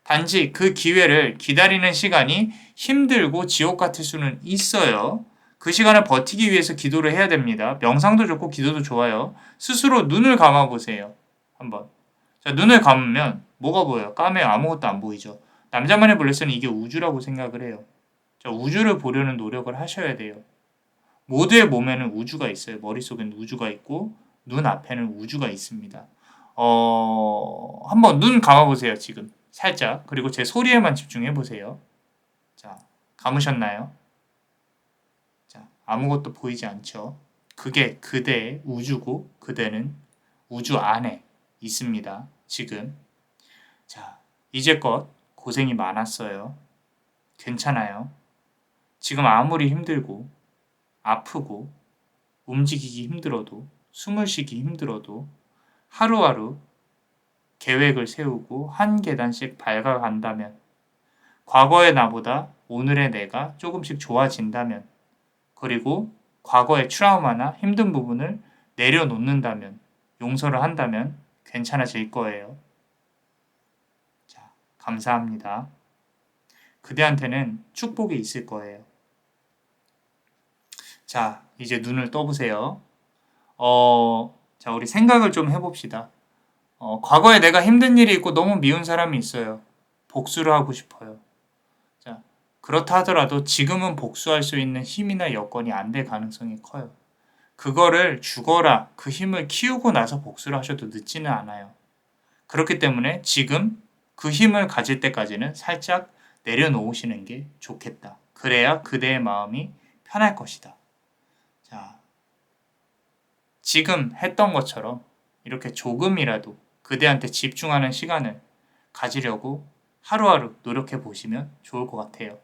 A: 단지 그 기회를 기다리는 시간이 힘들고 지옥 같을 수는 있어요. 그 시간을 버티기 위해서 기도를 해야 됩니다. 명상도 좋고 기도도 좋아요. 스스로 눈을 감아보세요. 한번. 자, 눈을 감으면 뭐가 보여요? 까매요. 아무것도 안 보이죠. 남자만의 블레스는 이게 우주라고 생각을 해요. 자, 우주를 보려는 노력을 하셔야 돼요. 모두의 몸에는 우주가 있어요. 머릿속에는 우주가 있고 눈 앞에는 우주가 있습니다. 한번 눈 감아보세요. 지금 살짝. 그리고 제 소리에만 집중해보세요. 자, 감으셨나요? 자, 아무것도 보이지 않죠? 그게 그대의 우주고 그대는 우주 안에 있습니다. 지금. 자, 이제껏 고생이 많았어요. 괜찮아요. 지금 아무리 힘들고 아프고 움직이기 힘들어도 숨을 쉬기 힘들어도 하루하루 계획을 세우고 한 계단씩 밟아간다면 과거의 나보다 오늘의 내가 조금씩 좋아진다면 그리고 과거의 트라우마나 힘든 부분을 내려놓는다면 용서를 한다면 괜찮아질 거예요. 자, 감사합니다. 그대한테는 축복이 있을 거예요. 자, 이제 눈을 떠보세요. 자, 우리 생각을 좀 해봅시다. 과거에 내가 힘든 일이 있고 너무 미운 사람이 있어요. 복수를 하고 싶어요. 자, 그렇다 하더라도 지금은 복수할 수 있는 힘이나 여건이 안 될 가능성이 커요. 그거를 죽어라, 그 힘을 키우고 나서 복수를 하셔도 늦지는 않아요. 그렇기 때문에 지금 그 힘을 가질 때까지는 살짝 내려놓으시는 게 좋겠다. 그래야 그대의 마음이 편할 것이다. 자, 지금 했던 것처럼 이렇게 조금이라도 그대한테 집중하는 시간을 가지려고 하루하루 노력해 보시면 좋을 것 같아요.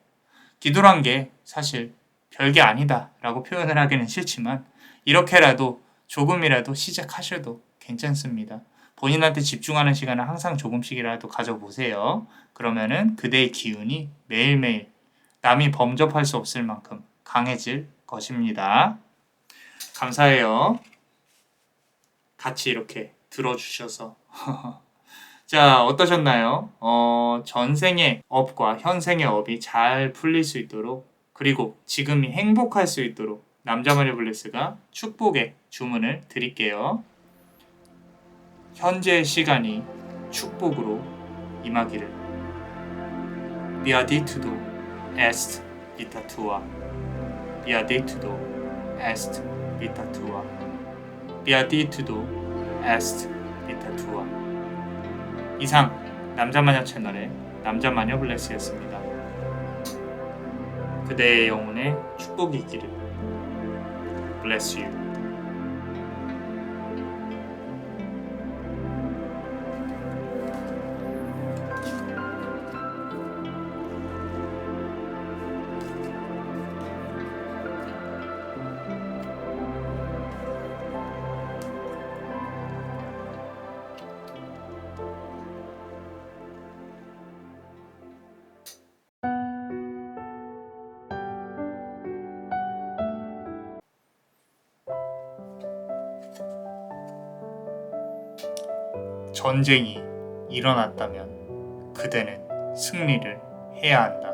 A: 기도란 게 사실 별게 아니다 라고 표현을 하기는 싫지만 이렇게라도 조금이라도 시작하셔도 괜찮습니다. 본인한테 집중하는 시간을 항상 조금씩이라도 가져보세요. 그러면은 그대의 기운이 매일매일 남이 범접할 수 없을 만큼 강해질 것입니다. 감사해요. 같이 이렇게 들어주셔서. 자, 어떠셨나요? 전생의 업과 현생의 업이 잘 풀릴 수 있도록 그리고 지금이 행복할 수 있도록 남자만의 블레스가 축복의 주문을 드릴게요. 현재의 시간이 축복으로 임하기를. Beatitudo est vita tua. Beatitudo est vita tua. Beatitudo est vita tua. 이상 남자마녀 채널의 남자마녀 블레스였습니다. 그대의 영혼에 축복이 있기를. Bless you. 전쟁이 일어났다면 그대는 승리를 해야 한다.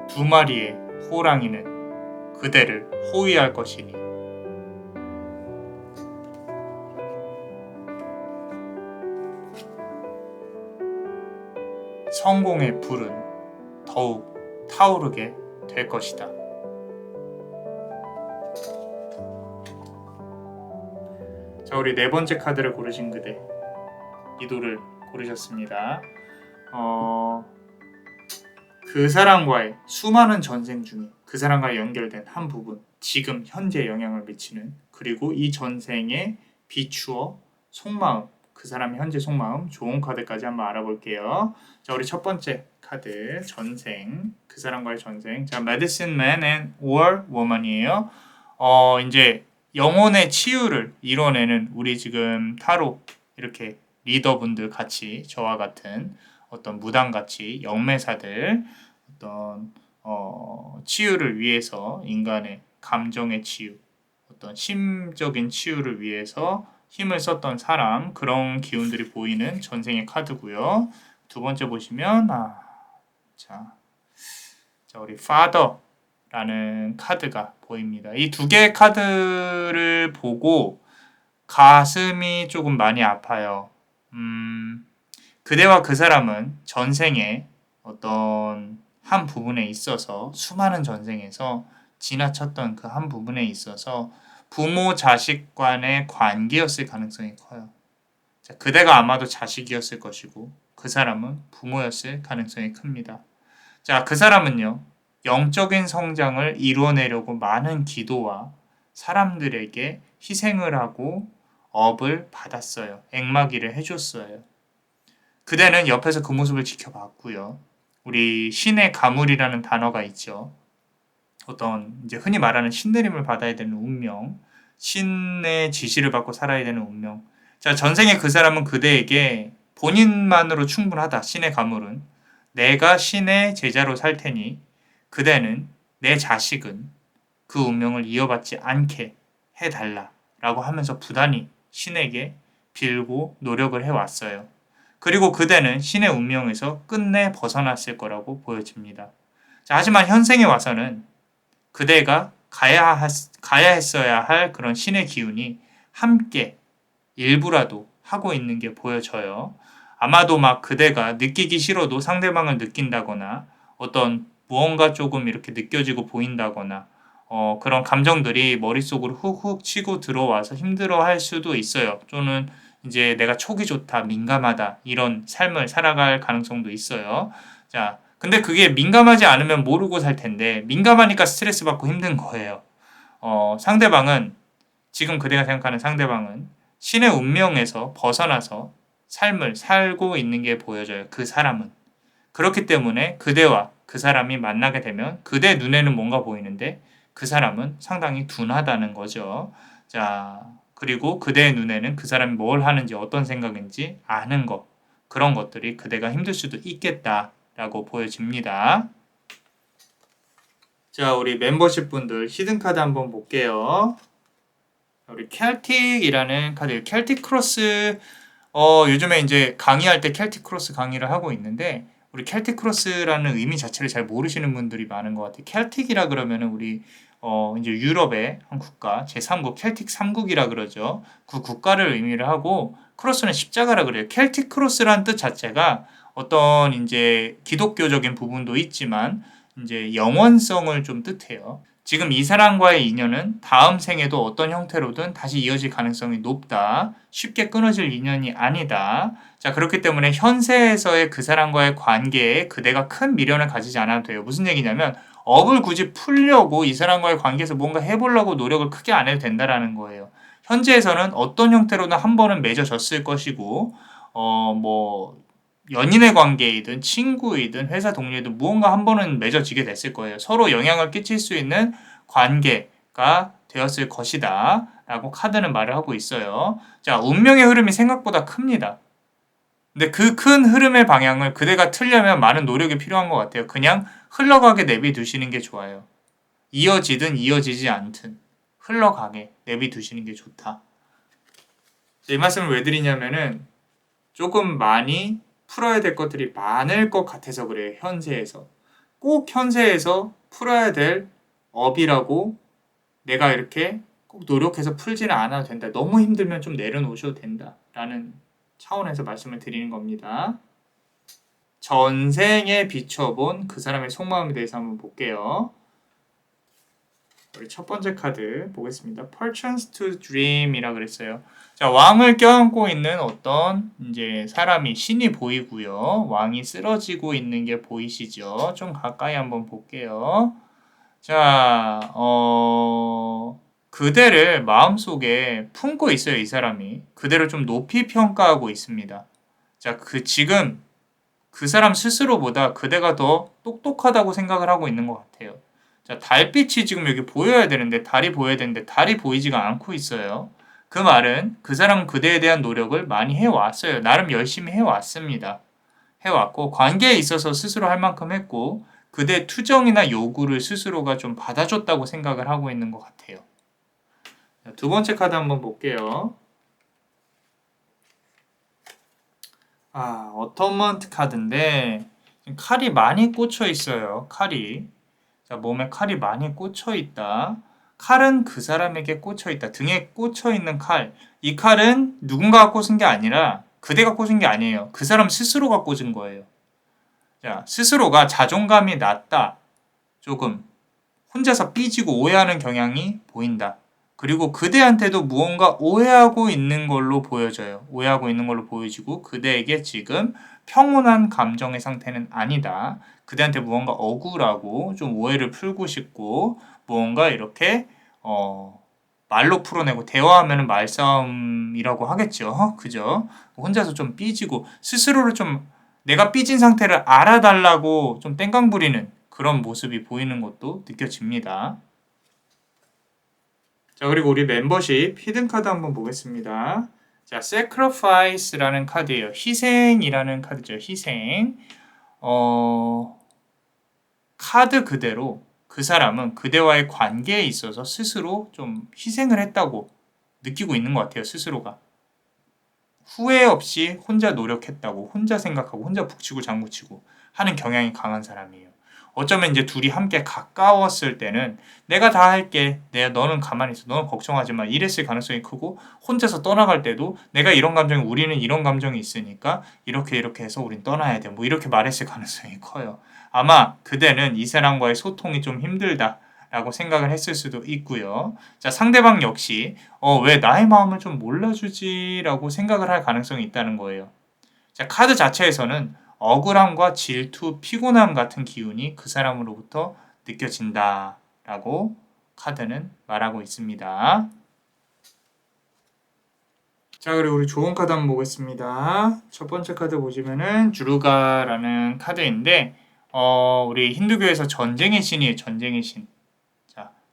A: 두 마리의 호랑이는 그대를 호위할 것이니 성공의 불은 더욱 타오르게 될 것이다. 자, 우리 네 번째 카드를 고르신 그대, 이도를 고르셨습니다. 그 사람과의 수많은 전생 중에 그 사람과 연결된 한 부분, 지금 현재 영향을 미치는, 그리고 이 전생에 비추어 속마음, 그 사람의 현재 속마음, 좋은 카드까지 한번 알아볼게요. 자, 우리 첫 번째 카드, 전생, 그 사람과의 전생. 자, Medicine Man and War Woman이에요. 이제 영혼의 치유를 이뤄내는 우리 지금 타로 이렇게 리더분들 같이 저와 같은 어떤 무당같이 영매사들 어떤 치유를 위해서 인간의 감정의 치유, 어떤 심적인 치유를 위해서 힘을 썼던 사람, 그런 기운들이 보이는 전생의 카드고요. 두 번째 보시면 자 우리 Father라는 카드가 보입니다. 이 두 개의 카드를 보고 가슴이 조금 많이 아파요. 그대와 그 사람은 전생에 어떤 한 부분에 있어서, 수많은 전생에서 지나쳤던 그 한 부분에 있어서 부모 자식 간의 관계였을 가능성이 커요. 자, 그대가 아마도 자식이었을 것이고 그 사람은 부모였을 가능성이 큽니다. 자, 그 사람은요, 영적인 성장을 이루어내려고 많은 기도와 사람들에게 희생을 하고 업을 받았어요. 액막이를 해줬어요. 그대는 옆에서 그 모습을 지켜봤고요. 우리 신의 가물이라는 단어가 있죠. 어떤 이제 흔히 말하는 신내림을 받아야 되는 운명, 신의 지시를 받고 살아야 되는 운명. 자, 전생에 그 사람은 그대에게 본인만으로 충분하다. 신의 가물은 내가 신의 제자로 살 테니 그대는, 내 자식은 그 운명을 이어받지 않게 해달라라고 하면서 부단히 신에게 빌고 노력을 해왔어요. 그리고 그대는 신의 운명에서 끝내 벗어났을 거라고 보여집니다. 자, 하지만 현생에 와서는 그대가 가야 했어야 할 그런 신의 기운이 함께 일부라도 하고 있는 게 보여져요. 아마도 막 그대가 느끼기 싫어도 상대방을 느낀다거나 어떤 무언가 조금 이렇게 느껴지고 보인다거나 그런 감정들이 머릿속으로 훅훅 치고 들어와서 힘들어할 수도 있어요. 또는 이제 내가 촉이 좋다, 민감하다 이런 삶을 살아갈 가능성도 있어요. 자, 근데 그게 민감하지 않으면 모르고 살 텐데 민감하니까 스트레스 받고 힘든 거예요. 상대방은, 지금 그대가 생각하는 상대방은 신의 운명에서 벗어나서 삶을 살고 있는 게 보여져요. 그 사람은. 그렇기 때문에 그대와 그 사람이 만나게 되면 그대 눈에는 뭔가 보이는데 그 사람은 상당히 둔하다는 거죠. 자, 그리고 그대의 눈에는 그 사람이 뭘 하는지 어떤 생각인지 아는 것, 그런 것들이 그대가 힘들 수도 있겠다라고 보여집니다. 자, 우리 멤버십 분들 히든카드 한번 볼게요. 우리 켈틱이라는 카드, 켈틱 크로스, 요즘에 이제 강의할 때 켈틱 크로스 강의를 하고 있는데 우리 켈틱 크로스라는 의미 자체를 잘 모르시는 분들이 많은 것 같아요. 켈틱이라 그러면은 우리 이제 유럽의 한 국가, 제3국, 켈틱 3국이라 그러죠. 그 국가를 의미를 하고 크로스는 십자가라 그래요. 켈틱 크로스라는 뜻 자체가 어떤 이제 기독교적인 부분도 있지만 이제 영원성을 좀 뜻해요. 지금 이 사람과의 인연은 다음 생에도 어떤 형태로든 다시 이어질 가능성이 높다. 쉽게 끊어질 인연이 아니다. 자, 그렇기 때문에 현세에서의 그 사람과의 관계에 그대가 큰 미련을 가지지 않아도 돼요. 무슨 얘기냐면 업을 굳이 풀려고 이 사람과의 관계에서 뭔가 해보려고 노력을 크게 안 해도 된다라는 거예요. 현재에서는 어떤 형태로든 한 번은 맺어졌을 것이고 연인의 관계이든 친구이든 회사 동료이든 무언가 한 번은 맺어지게 됐을 거예요. 서로 영향을 끼칠 수 있는 관계가 되었을 것이다 라고 카드는 말을 하고 있어요. 자, 운명의 흐름이 생각보다 큽니다. 근데 그 큰 흐름의 방향을 그대가 틀려면 많은 노력이 필요한 것 같아요. 그냥 흘러가게 내비두시는 게 좋아요. 이어지든 이어지지 않든 흘러가게 내비두시는 게 좋다. 이 말씀을 왜 드리냐면은 조금 많이 풀어야 될 것들이 많을 것 같아서 그래요. 현세에서. 꼭 현세에서 풀어야 될 업이라고 내가 이렇게 꼭 노력해서 풀지는 않아도 된다. 너무 힘들면 좀 내려놓으셔도 된다. 라는 차원에서 말씀을 드리는 겁니다. 전생에 비춰본 그 사람의 속마음에 대해서 한번 볼게요. 우리 첫 번째 카드 보겠습니다. Perchance to Dream이라 그랬어요. 자, 왕을 껴안고 있는 어떤 이제 사람이 신이 보이고요. 왕이 쓰러지고 있는 게 보이시죠? 좀 가까이 한번 볼게요. 자, 그대를 마음속에 품고 있어요, 이 사람이. 그대를 좀 높이 평가하고 있습니다. 자, 지금 그 사람 스스로보다 그대가 더 똑똑하다고 생각을 하고 있는 것 같아요. 자, 달빛이 지금 여기 보여야 되는데, 달이 보여야 되는데, 달이 보이지가 않고 있어요. 그 말은 그 사람은 그대에 대한 노력을 많이 해왔어요. 나름 열심히 해왔습니다. 해왔고, 관계에 있어서 스스로 할 만큼 했고, 그대의 투정이나 요구를 스스로가 좀 받아줬다고 생각을 하고 있는 것 같아요. 자, 두 번째 카드 한번 볼게요. 어터먼트 카드인데, 칼이 많이 꽂혀 있어요. 칼이. 자, 몸에 칼이 많이 꽂혀 있다. 칼은 그 사람에게 꽂혀 있다. 등에 꽂혀 있는 칼. 이 칼은 누군가가 꽂은 게 아니라 그대가 꽂은 게 아니에요. 그 사람 스스로가 꽂은 거예요. 자, 스스로가 자존감이 낮다. 조금 혼자서 삐지고 오해하는 경향이 보인다. 그리고 그대한테도 무언가 오해하고 있는 걸로 보여져요. 오해하고 있는 걸로 보여지고 그대에게 지금 평온한 감정의 상태는 아니다. 그대한테 무언가 억울하고 좀 오해를 풀고 싶고 무언가 이렇게 말로 풀어내고 대화하면 말싸움이라고 하겠죠. 그죠? 혼자서 좀 삐지고 스스로를 좀 내가 삐진 상태를 알아달라고 좀 땡깡 부리는 그런 모습이 보이는 것도 느껴집니다. 자, 그리고 우리 멤버십 히든카드 한번 보겠습니다. 자, sacrifice라는 카드예요. 희생이라는 카드죠. 희생. 카드 그대로 그 사람은 그대와의 관계에 있어서 스스로 좀 희생을 했다고 느끼고 있는 것 같아요. 스스로가. 후회 없이 혼자 노력했다고, 혼자 생각하고, 혼자 북치고 장구치고 하는 경향이 강한 사람이에요. 어쩌면 이제 둘이 함께 가까웠을 때는 내가 다 할게. 너는 가만히 있어. 너는 걱정하지 마. 이랬을 가능성이 크고 혼자서 떠나갈 때도 내가 이런 감정이 우리는 이런 감정이 있으니까 이렇게 해서 우린 떠나야 돼. 뭐 이렇게 말했을 가능성이 커요. 아마 그대는 이 사람과의 소통이 좀 힘들다. 라고 생각을 했을 수도 있고요. 자, 상대방 역시 왜 나의 마음을 좀 몰라주지? 라고 생각을 할 가능성이 있다는 거예요. 자, 카드 자체에서는 억울함과 질투, 피곤함 같은 기운이 그 사람으로부터 느껴진다 라고 카드는 말하고 있습니다. 자, 그리고 우리 좋은 카드 한번 보겠습니다. 첫 번째 카드 보시면은 주루가라는 카드인데 우리 힌두교에서 전쟁의 신이에요. 전쟁의 신.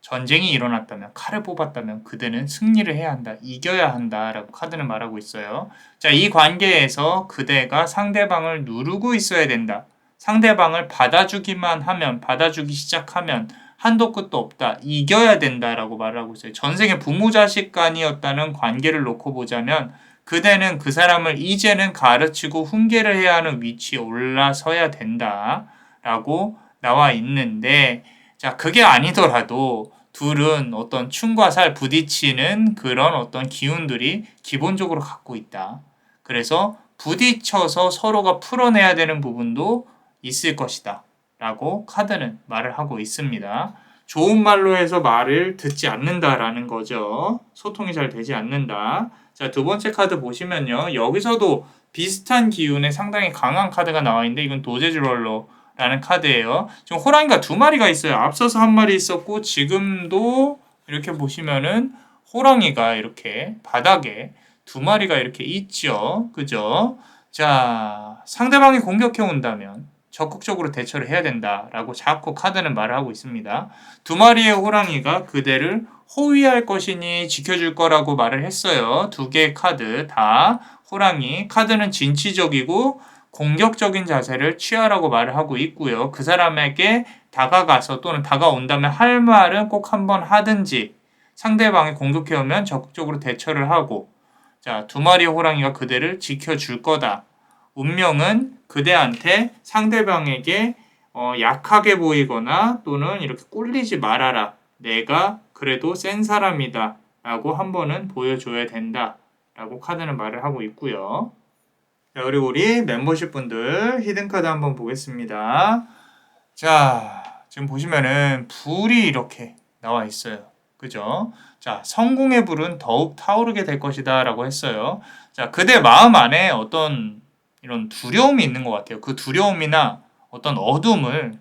A: 전쟁이 일어났다면, 칼을 뽑았다면 그대는 승리를 해야 한다, 이겨야 한다라고 카드는 말하고 있어요. 자, 이 관계에서 그대가 상대방을 누르고 있어야 된다. 상대방을 받아주기만 하면, 받아주기 시작하면 한도 끝도 없다. 이겨야 된다라고 말하고 있어요. 전생에 부모 자식 간이었다는 관계를 놓고 보자면 그대는 그 사람을 이제는 가르치고 훈계를 해야 하는 위치에 올라서야 된다라고 나와 있는데, 자, 그게 아니더라도 둘은 어떤 춤과 살 부딪히는 그런 어떤 기운들이 기본적으로 갖고 있다. 그래서 부딪혀서 서로가 풀어내야 되는 부분도 있을 것이다. 라고 카드는 말을 하고 있습니다. 좋은 말로 해서 말을 듣지 않는다라는 거죠. 소통이 잘 되지 않는다. 자, 두 번째 카드 보시면요. 여기서도 비슷한 기운에 상당히 강한 카드가 나와 있는데 이건 도제주럴러 라는 카드예요. 지금 호랑이가 두 마리가 있어요. 앞서서 한 마리 있었고 지금도 이렇게 보시면은 호랑이가 이렇게 바닥에 두 마리가 이렇게 있죠. 그죠? 자, 상대방이 공격해 온다면 적극적으로 대처를 해야 된다라고 자꾸 카드는 말을 하고 있습니다. 두 마리의 호랑이가 그대를 호위할 것이니 지켜줄 거라고 말을 했어요. 두 개의 카드 다 호랑이. 카드는 진취적이고 공격적인 자세를 취하라고 말을 하고 있고요. 그 사람에게 다가가서 또는 다가온다면 할 말은 꼭 한번 하든지 상대방이 공격해오면 적극적으로 대처를 하고 자, 두 마리의 호랑이가 그대를 지켜줄 거다. 운명은 그대한테 상대방에게 약하게 보이거나 또는 이렇게 꿀리지 말아라. 내가 그래도 센 사람이다. 라고 한 번은 보여줘야 된다. 라고 카드는 말을 하고 있고요. 자, 그리고 우리 멤버십 분들 히든카드 한번 보겠습니다. 자, 지금 보시면은 불이 이렇게 나와 있어요. 그죠? 자, 성공의 불은 더욱 타오르게 될 것이다 라고 했어요. 자, 그대 마음 안에 어떤 이런 두려움이 있는 것 같아요. 그 두려움이나 어떤 어둠을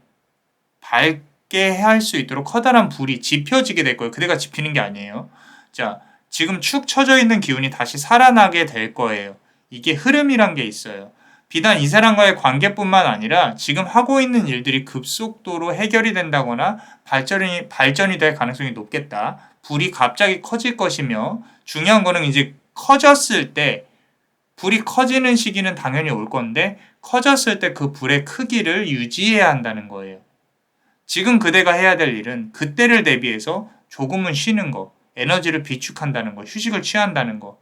A: 밝게 할 수 있도록 커다란 불이 지펴지게 될 거예요. 그대가 지피는 게 아니에요. 자, 지금 축 처져 있는 기운이 다시 살아나게 될 거예요. 이게 흐름이란 게 있어요. 비단 이 사람과의 관계뿐만 아니라 지금 하고 있는 일들이 급속도로 해결이 된다거나 발전이 될 가능성이 높겠다. 불이 갑자기 커질 것이며 중요한 거는 이제 커졌을 때 불이 커지는 시기는 당연히 올 건데 커졌을 때 그 불의 크기를 유지해야 한다는 거예요. 지금 그대가 해야 될 일은 그때를 대비해서 조금은 쉬는 거, 에너지를 비축한다는 거, 휴식을 취한다는 거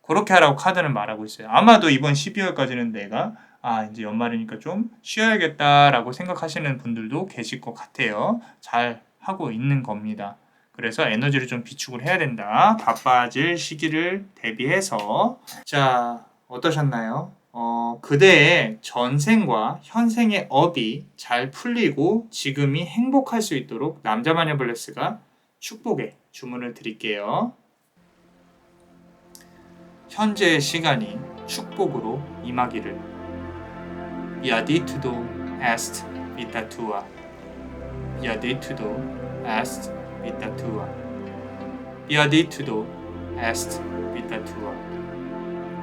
A: 그렇게 하라고 카드는 말하고 있어요. 아마도 이번 12월까지는 내가 이제 연말이니까 좀 쉬어야겠다라고 생각하시는 분들도 계실 것 같아요. 잘 하고 있는 겁니다. 그래서 에너지를 좀 비축을 해야 된다. 바빠질 시기를 대비해서. 자, 어떠셨나요? 그대의 전생과 현생의 업이 잘 풀리고 지금이 행복할 수 있도록 남자마녀 블레스가 축복의 주문을 드릴게요. 현재의 시간이 축복으로 임하기를. Biaditudo est vita tua. Biaditudo est vita tua. Biaditudo est vita tua.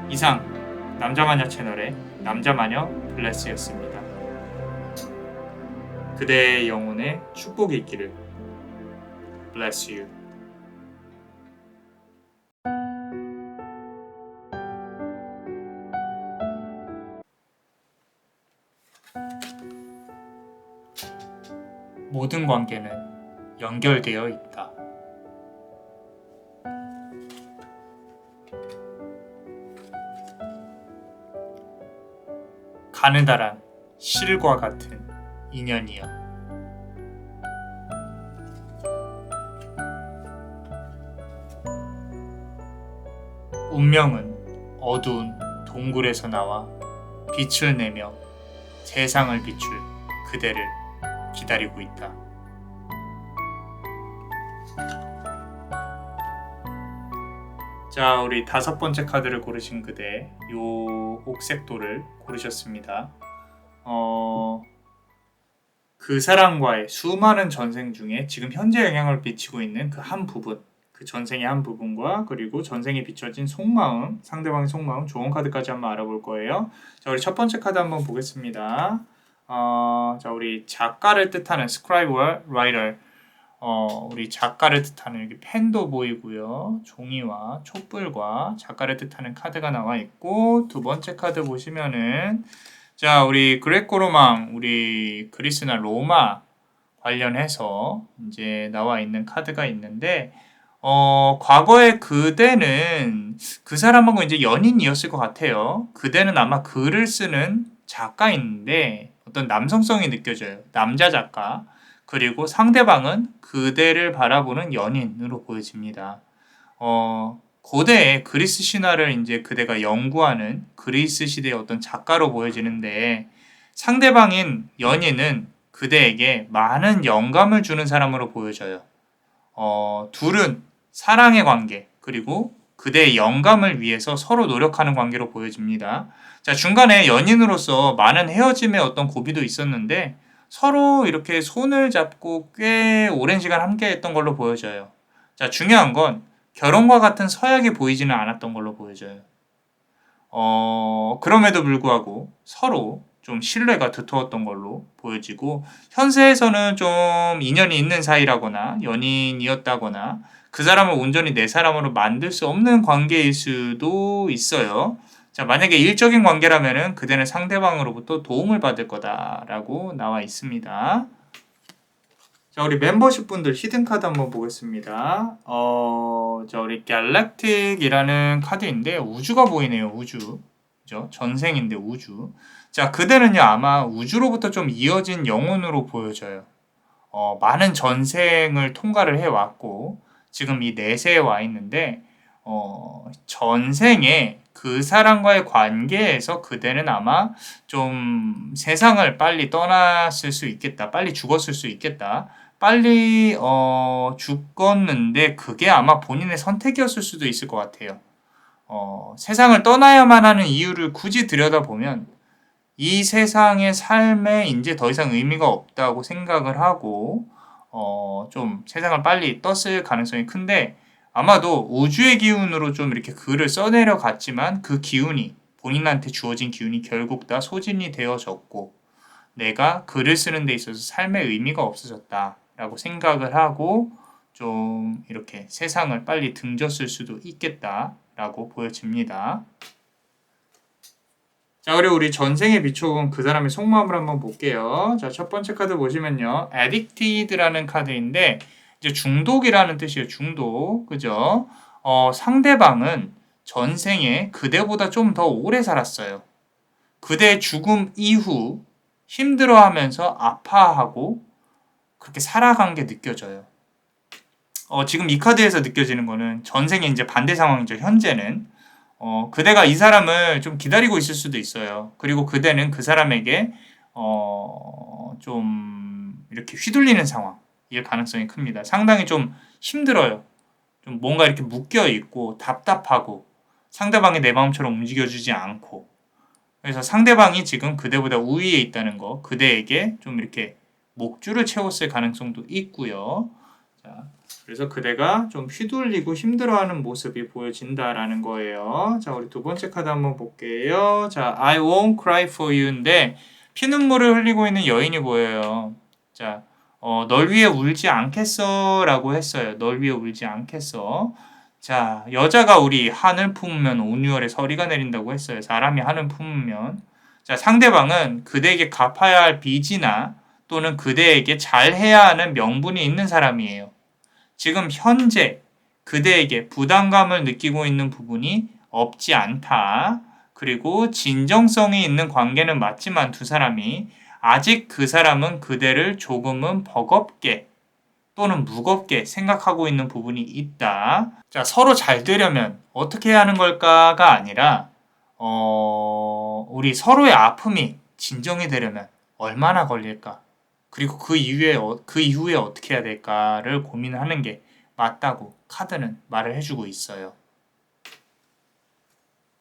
A: 이상 남자마녀 채널의 남자마녀 블레스였습니다. 그대의 영혼에 축복이 있기를. Bless you. 모든 관계는 연결되어 있다. 가느다란 실과 같은 인연이여. 운명은 어두운 동굴에서 나와 빛을 내며 세상을 비출 그대를 기다리고 있다. 자, 우리 5번째 카드를 고르신 그대, 요 옥색도를 고르셨습니다. 그 사람과의 수많은 전생 중에 지금 현재 영향을 미치고 있는 그 한 부분, 그 전생의 한 부분과 그리고 전생에 비춰진 속마음, 상대방의 속마음, 좋은 카드까지 한번 알아볼 거예요. 자, 우리 첫 번째 카드 한번 보겠습니다. 자, 우리 작가를 뜻하는 scribe writer, 우리 작가를 뜻하는 여기 펜도 보이고요. 종이와 촛불과 작가를 뜻하는 카드가 나와 있고, 두 번째 카드 보시면은 자, 우리 그레코로망, 우리 그리스나 로마 관련해서 이제 나와 있는 카드가 있는데, 과거에 그대는 그 사람하고 이제 연인이었을 것 같아요. 그대는 아마 글을 쓰는 작가인데 어떤 남성성이 느껴져요. 남자 작가. 그리고 상대방은 그대를 바라보는 연인으로 보여집니다. 고대의 그리스 신화를 이제 그대가 연구하는 그리스 시대의 어떤 작가로 보여지는데 상대방인 연인은 그대에게 많은 영감을 주는 사람으로 보여져요. 둘은 사랑의 관계 그리고 그대의 영감을 위해서 서로 노력하는 관계로 보여집니다. 자, 중간에 연인으로서 많은 헤어짐의 어떤 고비도 있었는데 서로 이렇게 손을 잡고 꽤 오랜 시간 함께 했던 걸로 보여져요. 자, 중요한 건 결혼과 같은 서약이 보이지는 않았던 걸로 보여져요. 그럼에도 불구하고 서로 좀 신뢰가 두터웠던 걸로 보여지고 현세에서는 좀 인연이 있는 사이라거나 연인이었다거나 그 사람을 온전히 내 사람으로 만들 수 없는 관계일 수도 있어요. 자, 만약에 일적인 관계라면은 그대는 상대방으로부터 도움을 받을 거다라고 나와 있습니다. 자, 우리 멤버십 분들 히든 카드 한번 보겠습니다. 자, 우리 갤럭틱이라는 카드인데 우주가 보이네요. 우주. 그죠? 전생인데 우주. 자, 그대는요 아마 우주로부터 좀 이어진 영혼으로 보여져요. 많은 전생을 통과를 해왔고 지금 이 내세에 와 있는데 전생에 그 사람과의 관계에서 그대는 아마 좀 세상을 빨리 떠났을 수 있겠다. 빨리 죽었을 수 있겠다. 빨리 죽었는데 그게 아마 본인의 선택이었을 수도 있을 것 같아요. 세상을 떠나야만 하는 이유를 굳이 들여다보면 이 세상의 삶에 이제 더 이상 의미가 없다고 생각을 하고 좀 세상을 빨리 떴을 가능성이 큰데 아마도 우주의 기운으로 좀 이렇게 글을 써내려 갔지만 그 기운이 본인한테 주어진 기운이 결국 다 소진이 되어졌고 내가 글을 쓰는 데 있어서 삶의 의미가 없어졌다라고 생각을 하고 좀 이렇게 세상을 빨리 등졌을 수도 있겠다라고 보여집니다. 자, 그리고 우리 전생에 비춰본 그 사람의 속마음을 한번 볼게요. 자, 첫 번째 카드 보시면요. addicted라는 카드인데, 이제 중독이라는 뜻이에요. 중독. 그죠? 상대방은 전생에 그대보다 좀 더 오래 살았어요. 그대의 죽음 이후 힘들어하면서 아파하고 그렇게 살아간 게 느껴져요. 지금 이 카드에서 느껴지는 거는 전생에 이제 반대 상황이죠. 현재는. 그대가 이 사람을 좀 기다리고 있을 수도 있어요. 그리고 그대는 그 사람에게 좀 이렇게 휘둘리는 상황일 가능성이 큽니다. 상당히 좀 힘들어요. 좀 뭔가 이렇게 묶여 있고 답답하고 상대방이 내 마음처럼 움직여주지 않고 그래서 상대방이 지금 그대보다 우위에 있다는 거 그대에게 좀 이렇게 목줄을 채웠을 가능성도 있고요. 자, 그래서 그대가 좀 휘둘리고 힘들어하는 모습이 보여진다라는 거예요. 자, 우리 두 번째 카드 한번 볼게요. 자, I won't cry for you인데 피눈물을 흘리고 있는 여인이 보여요. 자, 널 위해 울지 않겠어 라고 했어요. 널 위해 울지 않겠어. 자, 여자가 우리 한을 품으면 온유월에 서리가 내린다고 했어요. 사람이 한을 품으면. 자, 상대방은 그대에게 갚아야 할 빚이나 또는 그대에게 잘해야 하는 명분이 있는 사람이에요. 지금 현재 그대에게 부담감을 느끼고 있는 부분이 없지 않다. 그리고 진정성이 있는 관계는 맞지만 두 사람이 아직 그 사람은 그대를 조금은 버겁게 또는 무겁게 생각하고 있는 부분이 있다. 자, 서로 잘 되려면 어떻게 해야 하는 걸까가 아니라 우리 서로의 아픔이 진정이 되려면 얼마나 걸릴까? 그리고 그 이후에 어떻게 해야 될까를 고민하는 게 맞다고 카드는 말을 해주고 있어요.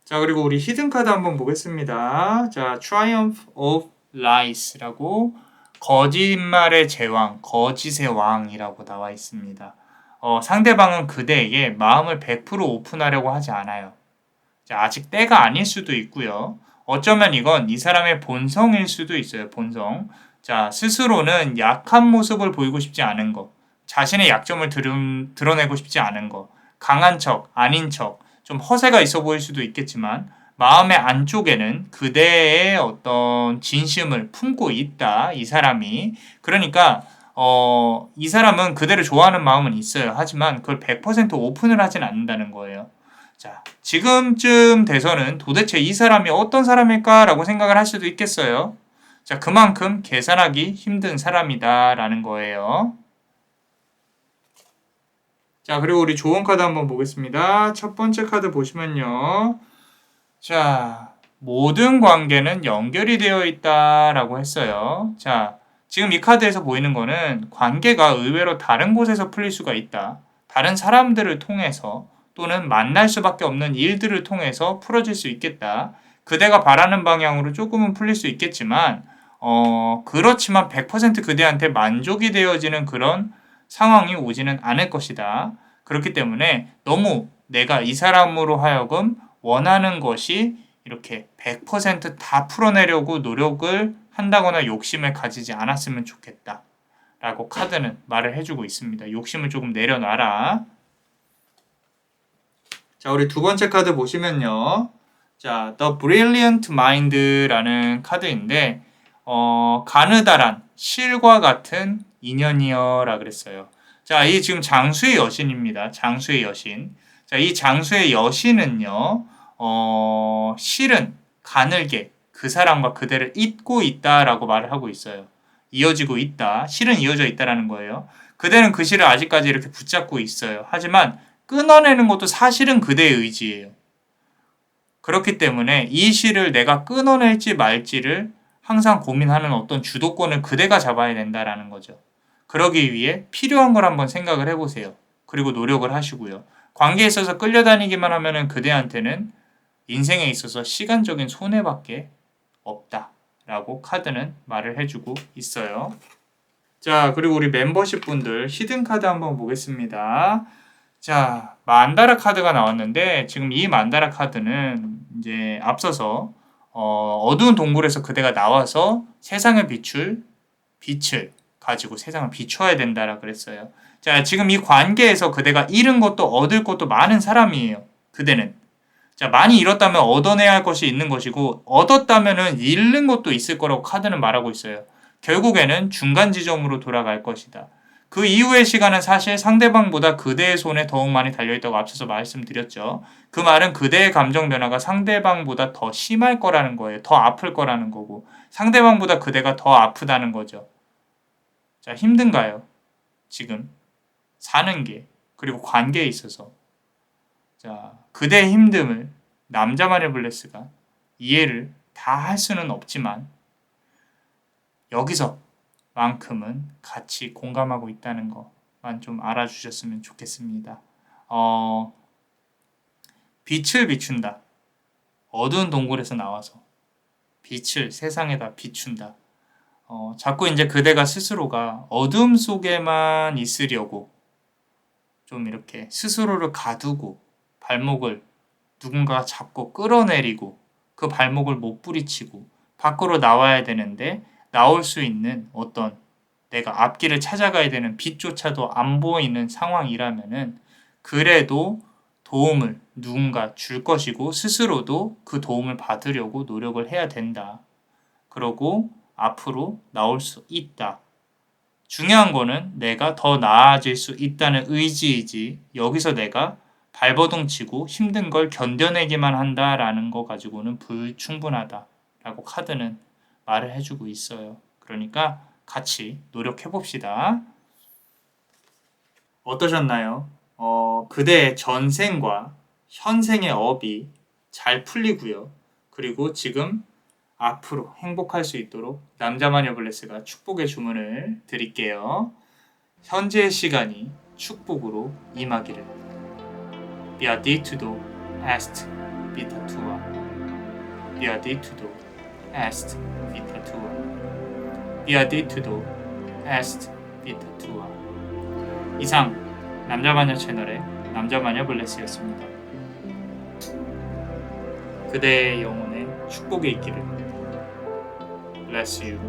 A: 자, 그리고 우리 히든 카드 한번 보겠습니다. 자, Triumph of Lies라고 거짓말의 제왕, 거짓의 왕이라고 나와 있습니다. 상대방은 그대에게 마음을 100% 오픈하려고 하지 않아요. 자, 아직 때가 아닐 수도 있고요. 어쩌면 이건 이 사람의 본성일 수도 있어요. 본성. 자, 스스로는 약한 모습을 보이고 싶지 않은 것, 자신의 약점을 드러내고 싶지 않은 것, 강한 척, 아닌 척, 좀 허세가 있어 보일 수도 있겠지만 마음의 안쪽에는 그대의 어떤 진심을 품고 있다. 이 사람이. 그러니까 이 사람은 그대를 좋아하는 마음은 있어요. 하지만 그걸 100% 오픈을 하진 않는다는 거예요. 자, 지금쯤 돼서는 도대체 이 사람이 어떤 사람일까라고 생각을 할 수도 있겠어요. 자, 그만큼 계산하기 힘든 사람이다라는 거예요. 자, 그리고 우리 조언 카드 한번 보겠습니다. 첫 번째 카드 보시면요. 자, 모든 관계는 연결이 되어 있다라고 했어요. 자, 지금 이 카드에서 보이는 거는 관계가 의외로 다른 곳에서 풀릴 수가 있다. 다른 사람들을 통해서 또는 만날 수밖에 없는 일들을 통해서 풀어질 수 있겠다. 그대가 바라는 방향으로 조금은 풀릴 수 있겠지만 그렇지만 100% 그대한테 만족이 되어지는 그런 상황이 오지는 않을 것이다. 그렇기 때문에 너무 내가 이 사람으로 하여금 원하는 것이 이렇게 100%다 풀어내려고 노력을 한다거나 욕심을 가지지 않았으면 좋겠다. 라고 카드는 말을 해주고 있습니다. 욕심을 조금 내려놔라. 자, 우리 두 번째 카드 보시면요. 자, The Brilliant Mind라는 카드인데 가느다란 실과 같은 인연이여라 그랬어요. 자, 이 지금 장수의 여신입니다. 장수의 여신. 자, 이 장수의 여신은요, 실은 가늘게 그 사람과 그대를 잇고 있다라고 말을 하고 있어요. 이어지고 있다. 실은 이어져 있다라는 거예요. 그대는 그 실을 아직까지 이렇게 붙잡고 있어요. 하지만 끊어내는 것도 사실은 그대의 의지예요. 그렇기 때문에 이 실을 내가 끊어낼지 말지를 항상 고민하는 어떤 주도권을 그대가 잡아야 된다라는 거죠. 그러기 위해 필요한 걸 한번 생각을 해보세요. 그리고 노력을 하시고요. 관계에 있어서 끌려다니기만 하면은 그대한테는 인생에 있어서 시간적인 손해밖에 없다라고 카드는 말을 해주고 있어요. 자, 그리고 우리 멤버십 분들 히든 카드 한번 보겠습니다. 자, 만다라 카드가 나왔는데 지금 이 만다라 카드는 이제 앞서서 어두운 동굴에서 그대가 나와서 세상을 비출 빛을 가지고 세상을 비춰야 된다라 그랬어요. 자, 지금 이 관계에서 그대가 잃은 것도 얻을 것도 많은 사람이에요. 그대는. 자, 많이 잃었다면 얻어내야 할 것이 있는 것이고 얻었다면은 잃는 것도 있을 거라고 카드는 말하고 있어요. 결국에는 중간 지점으로 돌아갈 것이다. 그 이후의 시간은 사실 상대방보다 그대의 손에 더욱 많이 달려있다고 앞서서 말씀드렸죠. 그 말은 그대의 감정 변화가 상대방보다 더 심할 거라는 거예요. 더 아플 거라는 거고 상대방보다 그대가 더 아프다는 거죠. 자, 힘든가요? 지금 사는 게 그리고 관계에 있어서 자, 그대의 힘듦을 남자만의 블레스가 이해를 다 할 수는 없지만 여기서만큼은 같이 공감하고 있다는 것만 좀 알아주셨으면 좋겠습니다. 빛을 비춘다. 어두운 동굴에서 나와서 빛을 세상에다 비춘다. 자꾸 이제 그대가 스스로가 어둠 속에만 있으려고 좀 이렇게 스스로를 가두고 발목을 누군가가 잡고 끌어내리고 그 발목을 못 부리치고 밖으로 나와야 되는데 나올 수 있는 어떤 내가 앞길을 찾아가야 되는 빛조차도 안 보이는 상황이라면은 그래도 도움을 누군가 줄 것이고 스스로도 그 도움을 받으려고 노력을 해야 된다. 그러고 앞으로 나올 수 있다. 중요한 거는 내가 더 나아질 수 있다는 의지이지 여기서 내가 발버둥 치고 힘든 걸 견뎌내기만 한다라는 거 가지고는 불충분하다라고 카드는 말을 해주고 있어요. 그러니까 같이 노력해 봅시다. 어떠셨나요? 그대의 전생과 현생의 업이 잘 풀리고요. 그리고 지금 앞으로 행복할 수 있도록 남자마녀 블레스가 축복의 주문을 드릴게요. 현재의 시간이 축복으로 임하기를. 비아디투도 에스트 비타투아 비아디투도 에스트 비타투아 비아디투도 에스트 비타투아. 이상 남자마녀 채널의 남자마녀 블레스였습니다. 그대의 영혼에 축복이 있기를. Bless you.